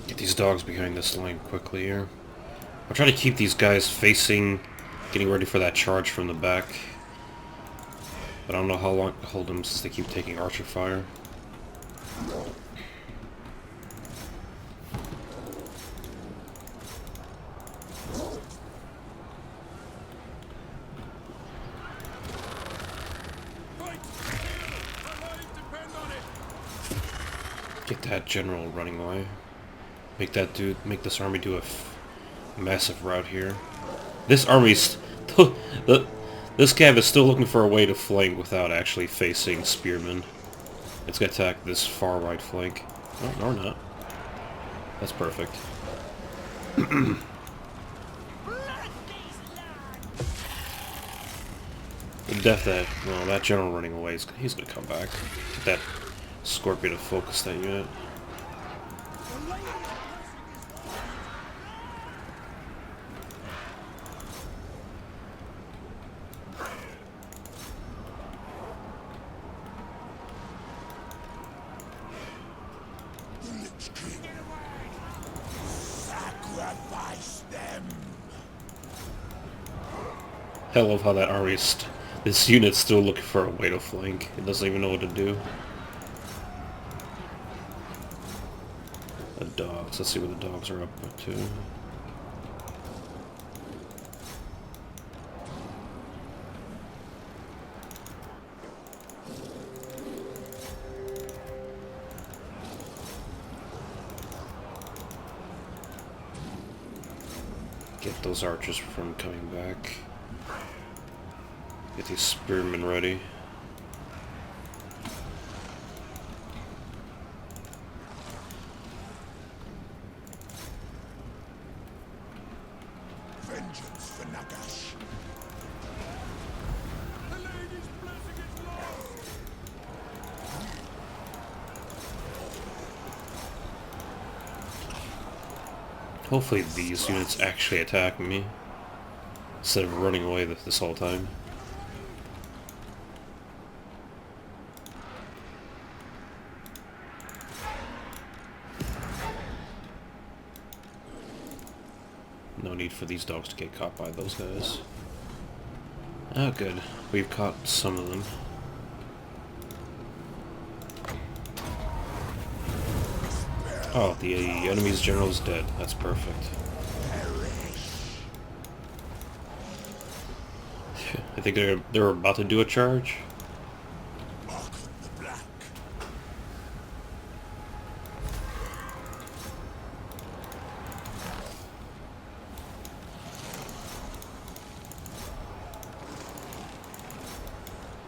Get these dogs behind this line quickly here. I'll try to keep these guys facing, getting ready for that charge from the back. But I don't know how long to hold them since they keep taking archer fire. Get that general running away. Make this army do a massive rout here. This army's... this cav is still looking for a way to flank without actually facing spearmen. It's gonna attack this far right flank. Oh, no, or not. That's perfect. That general running away, he's gonna come back. Get that Scorpion to focus that unit. Sacrifice them. I love how that army is... This unit's still looking for a way to flank. It doesn't even know what to do. The dogs. Let's see what the dogs are up to. Get those archers from coming back. Get these spearmen ready. Vengeance for Nagash. Hopefully these units actually attack me instead of running away this whole time. No need for these dogs to get caught by those guys. Oh, good. We've caught some of them. Oh, the enemy's general's dead. That's perfect. I think they're about to do a charge.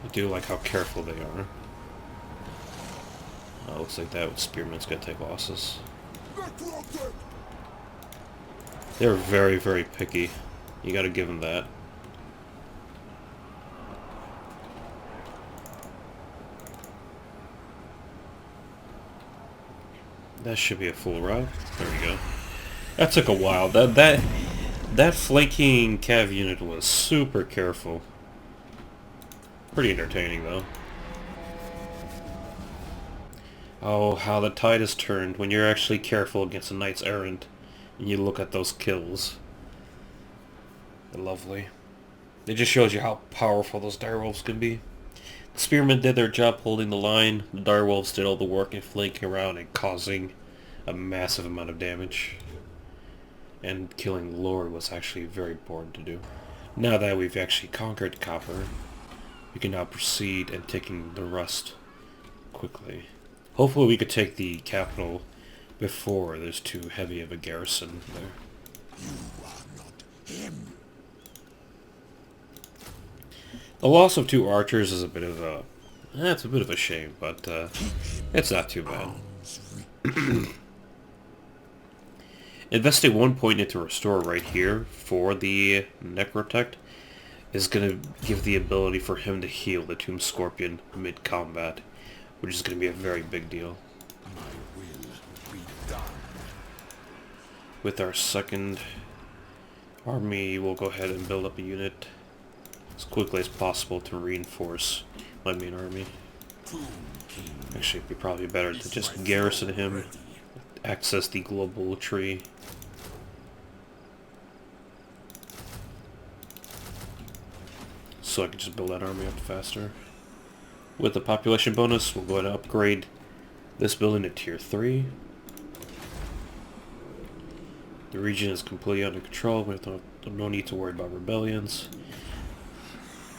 I do like how careful they are. Looks like that spearman's gonna take losses. They're very, very picky. You gotta give them that. That should be a full rout. There we go. That took a while. That flanking cav unit was super careful. Pretty entertaining though. Oh, how the tide has turned when you're actually careful against a knights errant and you look at those kills. They're lovely. It just shows you how powerful those direwolves can be. The spearmen did their job holding the line. The direwolves did all the work in flanking around and causing a massive amount of damage. And killing Lord was actually very important to do. Now that we've actually conquered Copper, we can now proceed and taking the rest quickly. Hopefully we could take the capital before there's too heavy of a garrison there. You are not him. The loss of 2 archers is a bit of a... it's a bit of a shame, but it's not too bad. Investing 1 point into restore right here for the Necrotect is going to give the ability for him to heal the Tomb Scorpion mid-combat, which is going to be a very big deal. My will be done. With our second army, we'll go ahead and build up a unit as quickly as possible to reinforce my main army. Actually, it'd be probably better to just garrison him, access the global tree. So I can just build that army up faster. With the population bonus, we'll go ahead and upgrade this building to tier 3. The region is completely under control. We have no need to worry about rebellions.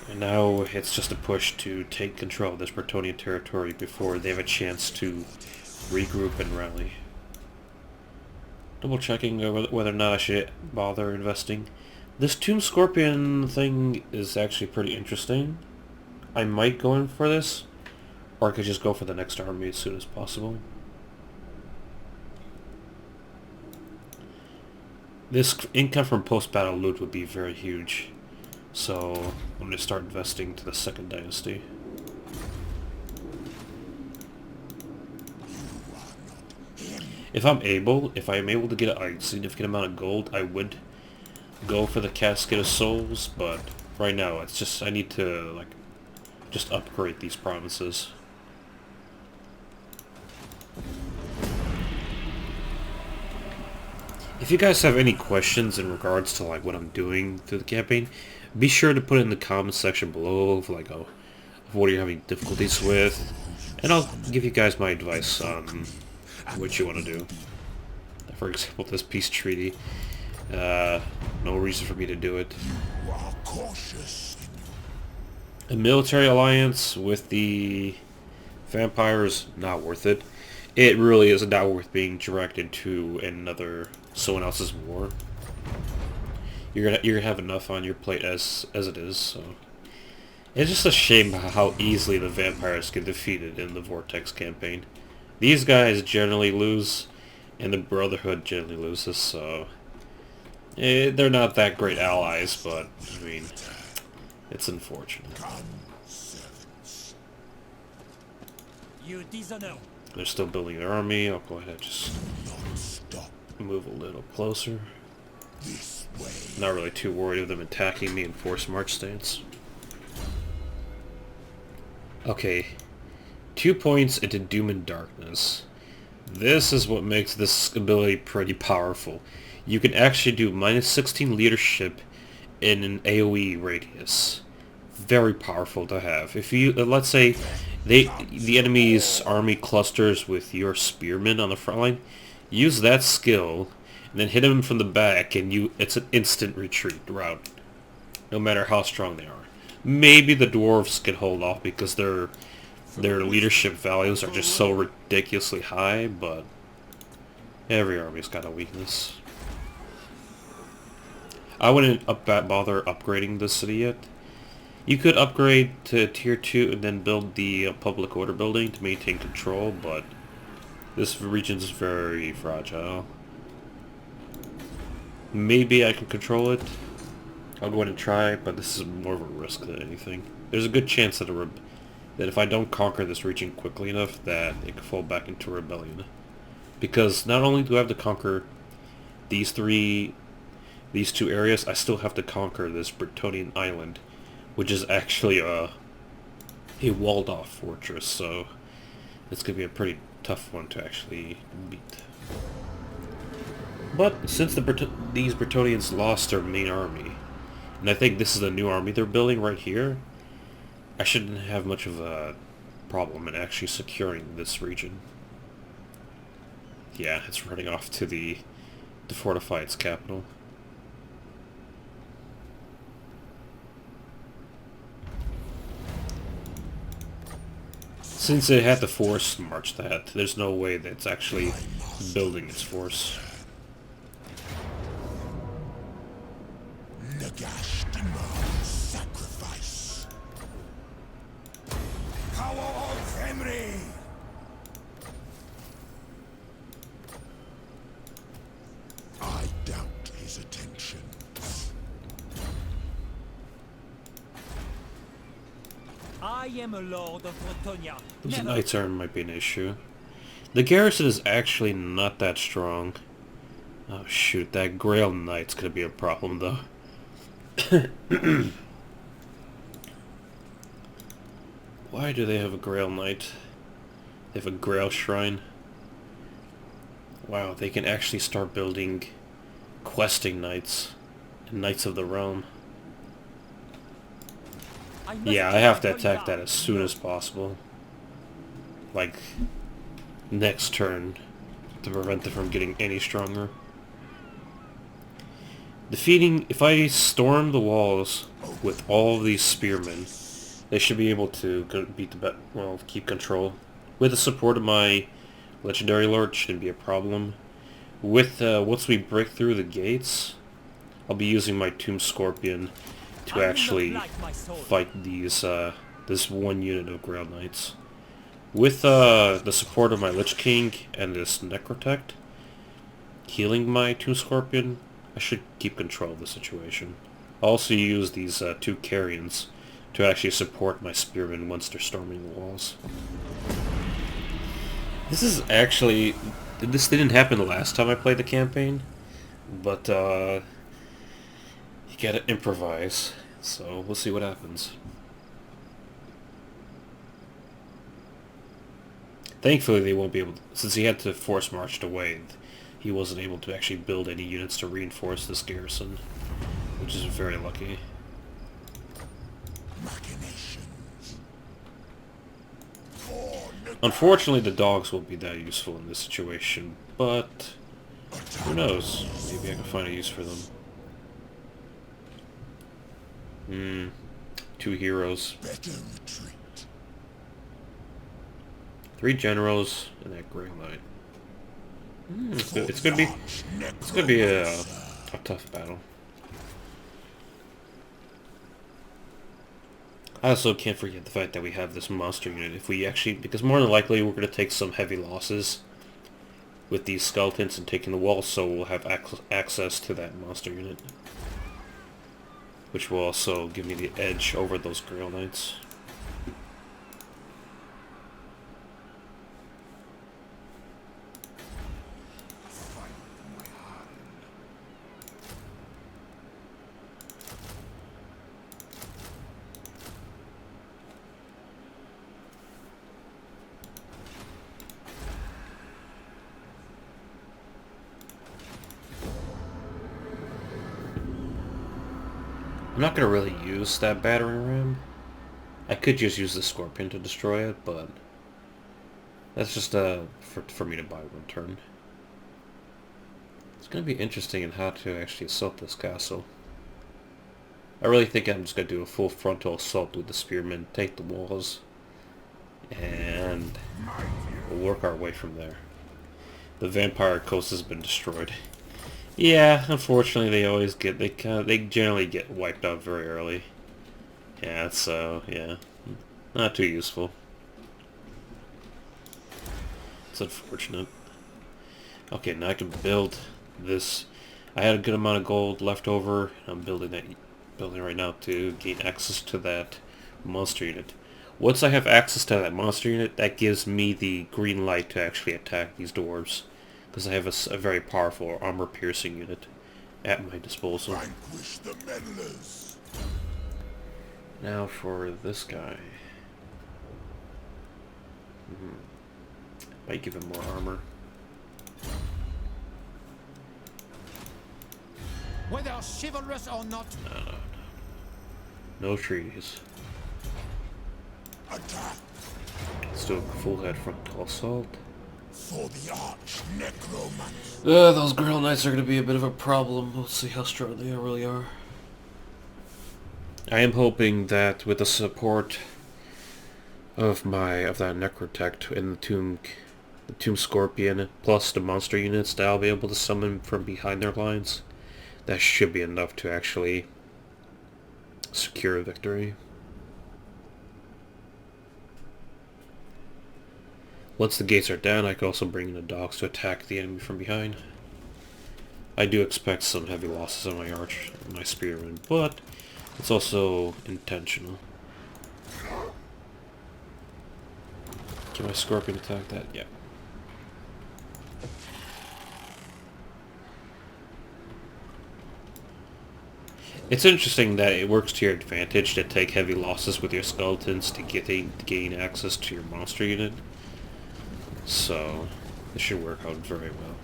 And now it's just a push to take control of this Bretonnian territory before they have a chance to regroup and rally. Double checking whether or not I should bother investing. This Tomb Scorpion thing is actually pretty interesting. I might go in for this, or I could just go for the next army as soon as possible. This income from post-battle loot would be very huge, so I'm going to start investing to the second dynasty. If I am able to get a significant amount of gold, I would go for the Casket of Souls, but right now it's just I need to like just upgrade these provinces. If you guys have any questions in regards to like what I'm doing through the campaign, be sure to put it in the comment section below of like of what you're having difficulties with, and I'll give you guys my advice on what you want to do. For example, this peace treaty. No reason for me to do it. You are cautious. A military alliance with the vampires, not worth it. It really is not worth being dragged into someone else's war. You're gonna have enough on your plate as it is. So it's just a shame how easily the vampires get defeated in the Vortex campaign. These guys generally lose, and the Brotherhood generally loses. So they're not that great allies, but I mean, it's unfortunate. You dishonor. They're still building their army. I'll go ahead and just move a little closer. Not really too worried of them attacking me in forced march stance. Okay, 2 points into Doom and Darkness. This is what makes this ability pretty powerful. You can actually do -16 leadership in an AoE radius. Very powerful to have. If you let's say the enemy's army clusters with your spearmen on the front line, use that skill and then hit them from the back, and it's an instant retreat route, no matter how strong they are. Maybe the dwarves can hold off because their leadership values are just so ridiculously high, but every army's got a weakness. I wouldn't bother upgrading this city yet. You could upgrade to tier 2 and then build the public order building to maintain control, but this region's very fragile. Maybe I can control it. I'll go ahead and try, but this is more of a risk than anything. There's a good chance that if I don't conquer this region quickly enough, that it could fall back into rebellion. Because not only do I have to conquer these two areas, I still have to conquer this Bretonian island, which is actually a walled-off fortress, so it's going to be a pretty tough one to actually beat. But since these Bretonians lost their main army, and I think this is the new army they're building right here, I shouldn't have much of a problem in actually securing this region. Yeah, it's running off to fortify its capital. Since it had to force march that, there's no way that it's actually building its force. Nagash demands sacrifice. Power of Henry! I doubt his attentions. I am a lord of Bretonia. The Knight's Arm might be an issue. The garrison is actually not that strong. Oh shoot, that Grail Knight's gonna be a problem though. Why do they have a Grail Knight? They have a Grail Shrine. Wow, they can actually start building questing knights and Knights of the Realm. Yeah, I have to attack that as soon as possible. Like, next turn, to prevent them from getting any stronger. If I storm the walls with all of these spearmen, they should be able to beat keep control. With the support of my Legendary Lord shouldn't be a problem. With once we break through the gates, I'll be using my Tomb Scorpion to actually fight these this one unit of Grail Knights. With the support of my Lich King and this Necrotect, healing my Tomb Scorpion, I should keep control of the situation. I'll also use these two Carrions to actually support my Spearmen once they're storming the walls. This is actually... This didn't happen the last time I played the campaign, but you gotta improvise, so we'll see what happens. Thankfully they won't be able to, since he had to force march away, he wasn't able to actually build any units to reinforce this garrison, which is very lucky. Unfortunately, the dogs won't be that useful in this situation, but who knows? Maybe I can find a use for them. 2 heroes. 3 generals and that Grey Knight. It's gonna be a tough battle. I also can't forget the fact that we have this monster unit. If we actually, because more than likely we're going to take some heavy losses with these skeletons and taking the walls, so we'll have access to that monster unit, which will also give me the edge over those Grail Knights. I'm not going to really use that battering ram. I could just use the Scorpion to destroy it, but that's just for me to buy one turn. It's going to be interesting in how to actually assault this castle. I really think I'm just going to do a full frontal assault with the Spearmen, take the walls, and we'll work our way from there. The Vampire Coast has been destroyed. Yeah, unfortunately they generally get wiped out very early. Yeah, so yeah, not too useful. It's unfortunate. Okay, now I can build this. I had a good amount of gold left over. I'm building right now to gain access to that monster unit. Once I have access to that monster unit, that gives me the green light to actually attack these dwarves, because I have a very powerful armor-piercing unit at my disposal. Vanquish the meddlers. Now for this guy. Might give him more armor. Whether chivalrous or not. No trees. Attack Let's do a full head frontal assault. for the arch necromancer. Those Grail Knights are going to be a bit of a problem. We'll see how strong they really are. I am hoping that with the support of that Necrotect and the Tomb Scorpion, plus the monster units that I'll be able to summon from behind their lines, that should be enough to actually secure a victory. Once the gates are down, I can also bring in the dogs to attack the enemy from behind. I do expect some heavy losses on my arch, my spearmen, but it's also intentional. Can my Scorpion attack that? Yeah. It's interesting that it works to your advantage to take heavy losses with your skeletons to gain access to your monster unit. So, this should work out very well.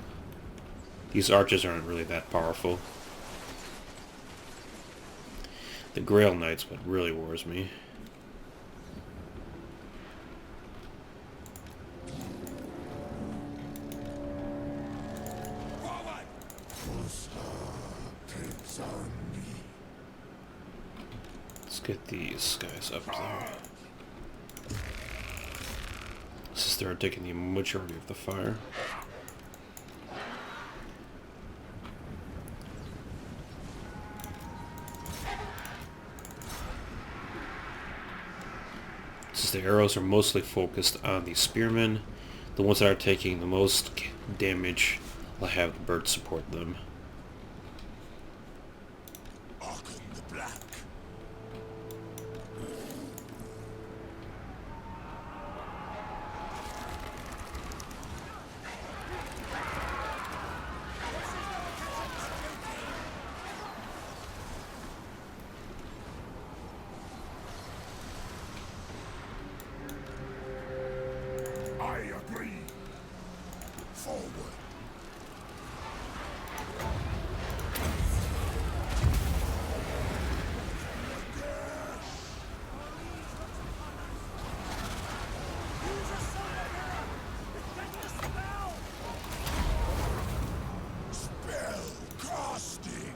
These archers aren't really that powerful. The Grail Knight's what really worries me. Let's get these guys up there. since they're taking the majority of the fire. Since the arrows are mostly focused on the spearmen, the ones that are taking the most damage will have the birds support them. Archon the Black. I agree. Forward. Spell casting.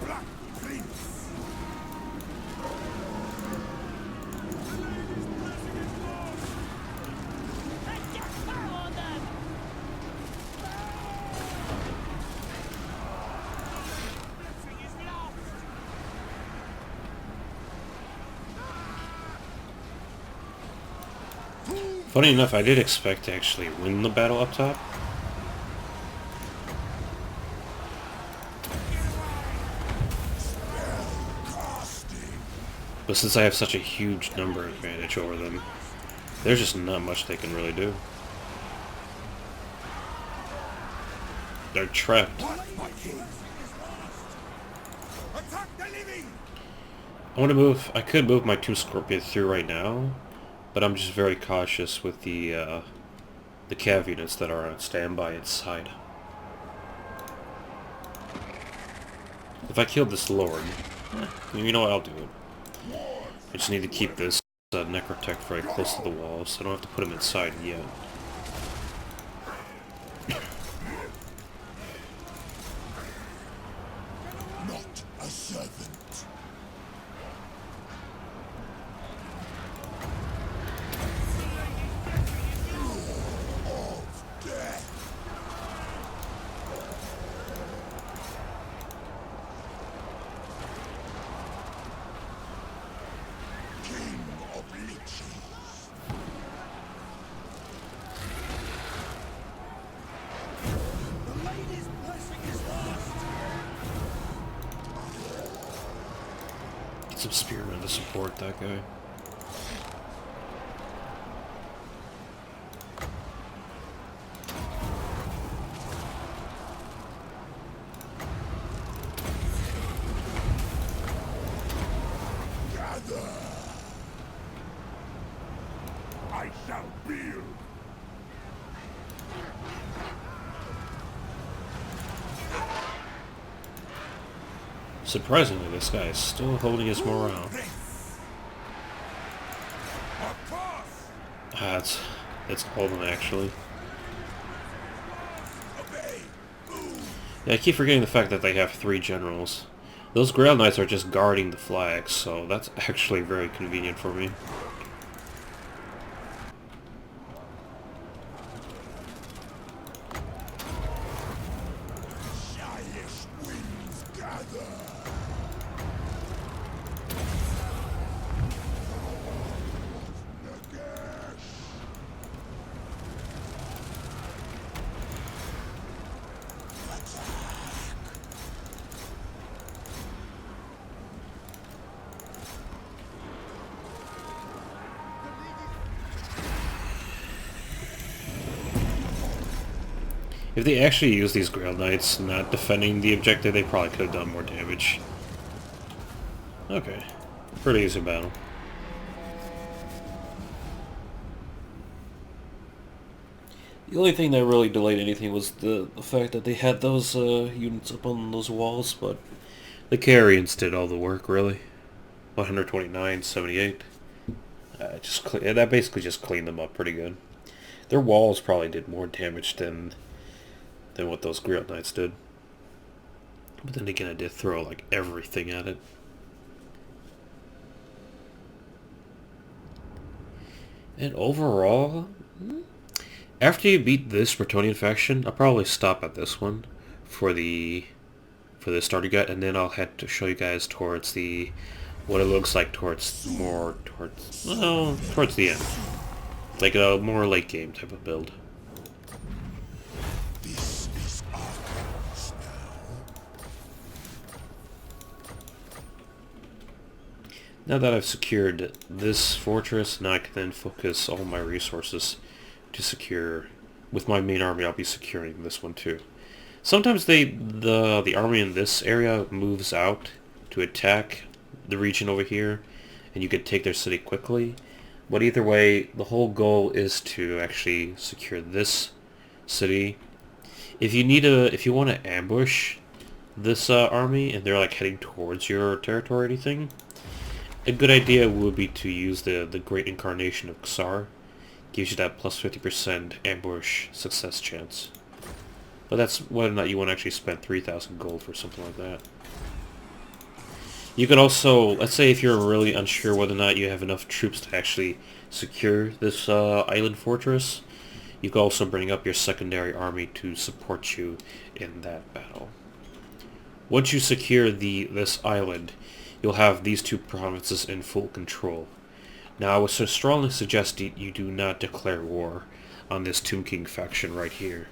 Black Prince. Funny enough, I did expect to actually win the battle up top. But since I have such a huge number advantage over them, there's just not much they can really do. They're trapped. Attack the living. I could move my two Scorpions through right now, but I'm just very cautious with the cav units that are on standby inside. If I kill this Lord, you know what, I'll do it. I just need to keep this Necrotech very close to the wall, so I don't have to put him inside yet. Not a servant. Of death. King of Leeches. The lady's blessing is lost. Get some spearmen to support that guy. Gather. I shall build. Surprisingly, this guy is still holding his morale. Across. Ah, it's all of them actually. Obey. Yeah, I keep forgetting the fact that they have 3 generals. Those Grail Knights are just guarding the flags, so that's actually very convenient for me. Giant winds gather. Nagash. If they actually used these Grail Knights not defending the objective, they probably could have done more damage. Okay. Pretty easy battle. The only thing that really delayed anything was the fact that they had those units up on those walls, but the Carrions did all the work, really. 129, 78. That basically just cleaned them up pretty good. Their walls probably did more damage than what those Grail Knights did. But then again, I did throw like everything at it. And overall, after you beat this Bretonnian faction, I'll probably stop at this one for the starter guide, and then I'll head to show you guys towards what it looks like towards the end, like a more late game type of build. This is Arkansas Now that I've secured this fortress, now I can then focus all my resources to secure. With my main army, I'll be securing this one too. Sometimes the army in this area moves out to attack the region over here, and you could take their city quickly. But either way, the whole goal is to actually secure this city. If you want to ambush this army and they're like heading towards your territory or anything, a good idea would be to use the Great Incarnation of Xar. Gives you that plus 50% ambush success chance. But that's whether or not you want to actually spend 3,000 gold for something like that. You could also, let's say if you're really unsure whether or not you have enough troops to actually secure this island fortress, you could also bring up your secondary army to support you in that battle. Once you secure this island, you'll have these two provinces in full control. Now, I would strongly suggest you do not declare war on this Tomb King faction right here.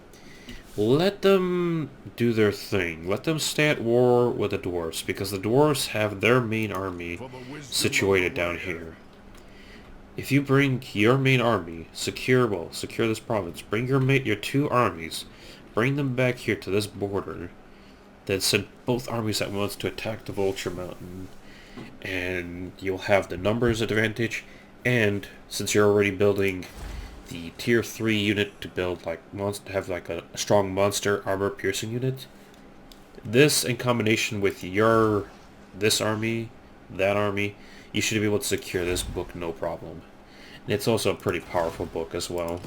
Let them do their thing. Let them stay at war with the Dwarfs, because the Dwarfs have their main army situated down here. If you bring your main army, secure this province, bring your two armies, bring them back here to this border, then send both armies at once to attack the Vulture Mountain, and you'll have the numbers advantage, and since you're already building the tier 3 unit to build have a strong monster armor piercing unit, this in combination with this army, that army, you should be able to secure this book no problem. And it's also a pretty powerful book as well.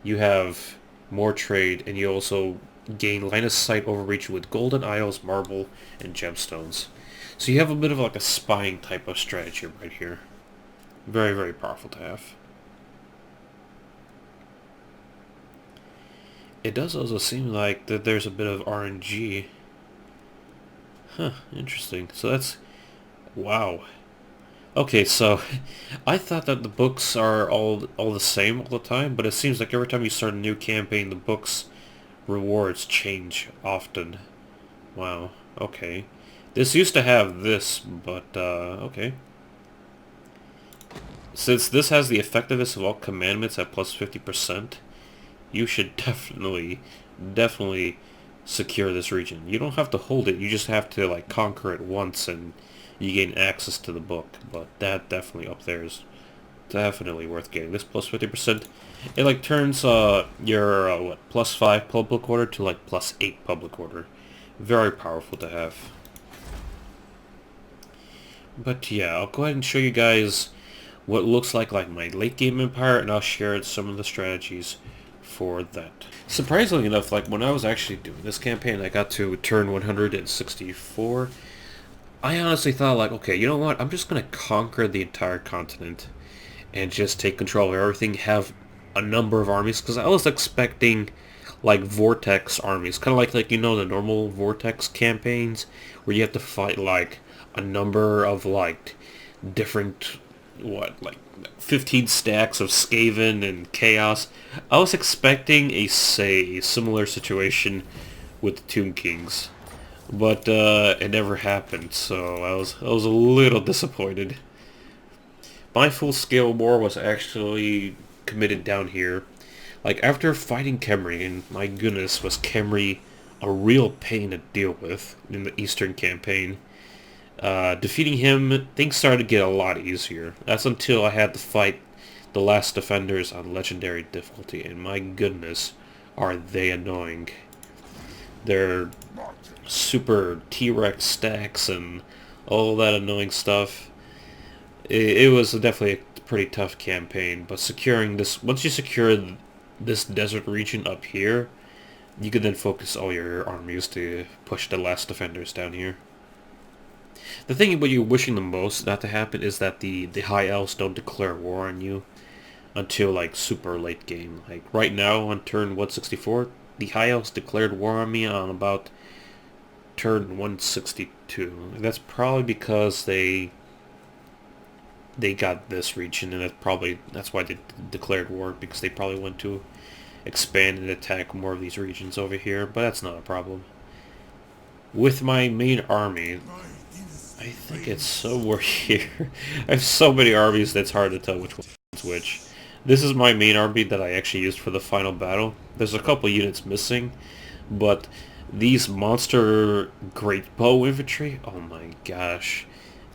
You have more trade, and you also gain line of sight overreach with golden isles, marble, and gemstones. So you have a bit of like a spying type of strategy right here. Very, very powerful to have. It does also seem like that there's a bit of RNG. Huh, interesting. So that's... wow. Okay, so I thought that the books are all the same all the time, but it seems like every time you start a new campaign, the books rewards change often. Wow, okay. This used to have this, but, okay. Since this has the effectiveness of all commandments at plus 50%, you should definitely secure this region. You don't have to hold it, you just have to, like, conquer it once and you gain access to the book. But that definitely up there is definitely worth getting. This plus 50%, it, like, turns, your, plus 5 public order to, like, plus 8 public order. Very powerful to have. But yeah, I'll go ahead and show you guys what looks like my late game empire, and I'll share some of the strategies for that. Surprisingly enough, like when I was actually doing this campaign, I got to turn 164. I honestly thought, like, okay, you know what? I'm just gonna conquer the entire continent and just take control of everything, have a number of armies, because I was expecting like Vortex armies, kind of like you know the normal Vortex campaigns where you have to fight like a number of like different, what, like 15 stacks of Skaven and Chaos. I was expecting a similar situation with the Tomb Kings, but it never happened, so I was a little disappointed. My full scale war was actually committed down here. Like, after fighting Khemri, and my goodness, was Khemri a real pain to deal with in the Eastern campaign. Defeating him, things started to get a lot easier. That's until I had to fight the last defenders on legendary difficulty, and my goodness, are they annoying. Their super T-Rex stacks and all that annoying stuff. It was definitely a pretty tough campaign, but securing this, once you secure this desert region up here, you can then focus all your armies to push the last defenders down here. The thing what you're wishing the most not to happen is that the High Elves don't declare war on you until like super late game. Like right now on turn 164, the High Elves declared war on me on about turn 162. That's probably because they got this region, and that's why they declared war, because they probably want to expand and attack more of these regions over here, but that's not a problem. With my main army, I think it's somewhere here. I have so many armies that's hard to tell which one's which. This is my main army that I actually used for the final battle. There's a couple units missing, but these monster great bow infantry, oh my gosh.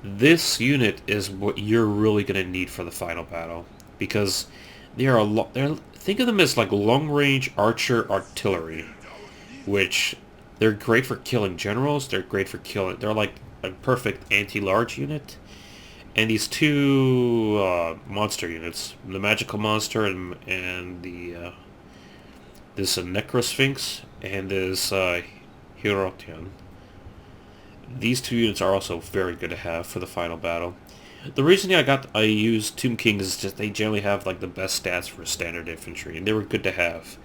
This unit is what you're really going to need for the final battle, because think of them as like long-range archer artillery, which they're great for killing generals. They're great for killing. They're like a perfect anti-large unit. And these two monster units, the magical monster and the this Necrosphinx and this Hirotian. These two units are also very good to have for the final battle. The reason I used Tomb Kings is just they generally have like the best stats for standard infantry, and they were good to have.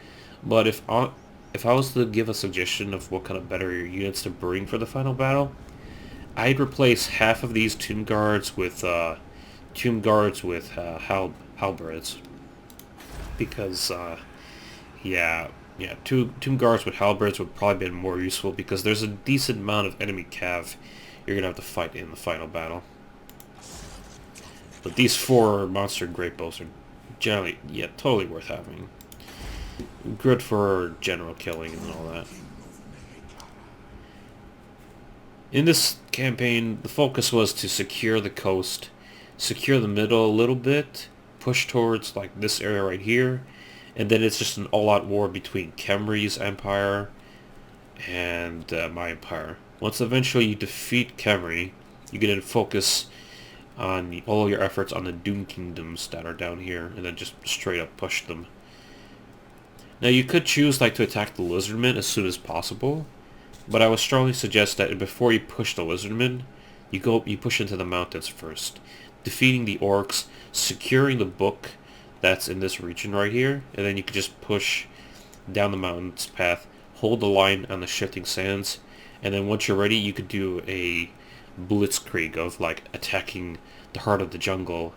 But if I was to give a suggestion of what kind of better units to bring for the final battle, I'd replace half of these Tomb Guards with halberds, because Tomb Guards with halberds would probably be more useful, because there's a decent amount of enemy cav you're gonna have to fight in the final battle. But these 4 monster great bows are generally, totally worth having. Good for general killing and all that. In this campaign, the focus was to secure the coast, secure the middle a little bit, push towards like this area right here, and then it's just an all-out war between Khemri's empire and my empire. Once eventually you defeat Khemri, you can then focus on all your efforts on the Doom Kingdoms that are down here, and then just straight up push them. Now you could choose like to attack the Lizardmen as soon as possible, but I would strongly suggest that before you push the Lizardmen, you push into the mountains first, defeating the orcs, securing the book that's in this region right here, and then you could just push down the mountains path, hold the line on the shifting sands, and then once you're ready, you could do a blitzkrieg of like attacking the heart of the jungle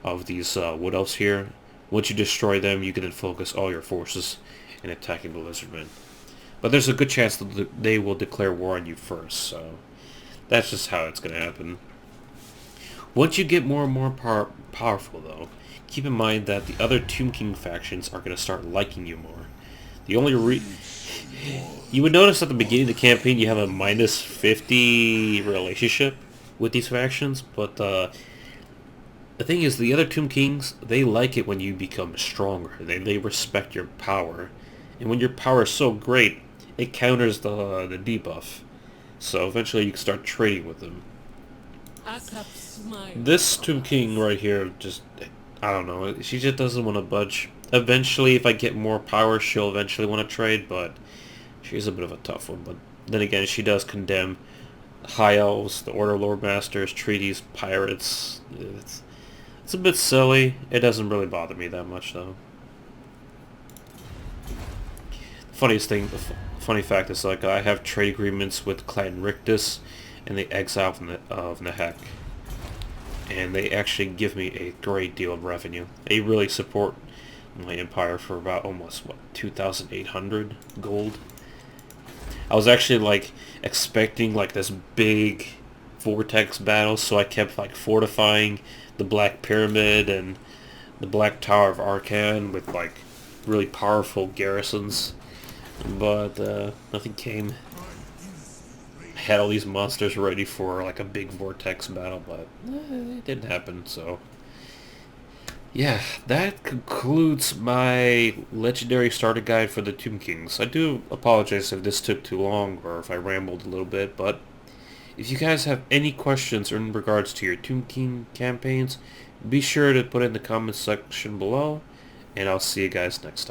of these wood elves here. Once you destroy them, you can then focus all your forces in attacking the Lizardmen. But there's a good chance that they will declare war on you first, so that's just how it's going to happen. Once you get more and more powerful, though, keep in mind that the other Tomb King factions are going to start liking you more. The only you would notice at the beginning of the campaign you have a minus 50 relationship with these factions, but the thing is, the other Tomb Kings, they like it when you become stronger. They respect your power. And when your power is so great, it counters the debuff. So eventually you can start trading with them. This Tomb King right here, just, I don't know, she just doesn't want to budge. Eventually, if I get more power, she'll eventually want to trade, but she's a bit of a tough one. But then again, she does condemn High Elves, the Order Lord Masters, treaties, pirates. It's a bit silly. It doesn't really bother me that much, though. The funny fact is, like, I have trade agreements with Clan Rictus and the Exile of Nahek, and they actually give me a great deal of revenue. They really support my empire for about almost 2,800 gold. I was actually like expecting like this big vortex battle, so I kept like fortifying the Black Pyramid and the Black Tower of Arcan with like really powerful garrisons, but nothing came. I had all these monsters ready for like a big vortex battle, but it didn't happen. So yeah, that concludes my legendary starter guide for the Tomb Kings. I do apologize if this took too long or if I rambled a little bit, but if you guys have any questions in regards to your Tomb King campaigns, be sure to put it in the comments section below, and I'll see you guys next time.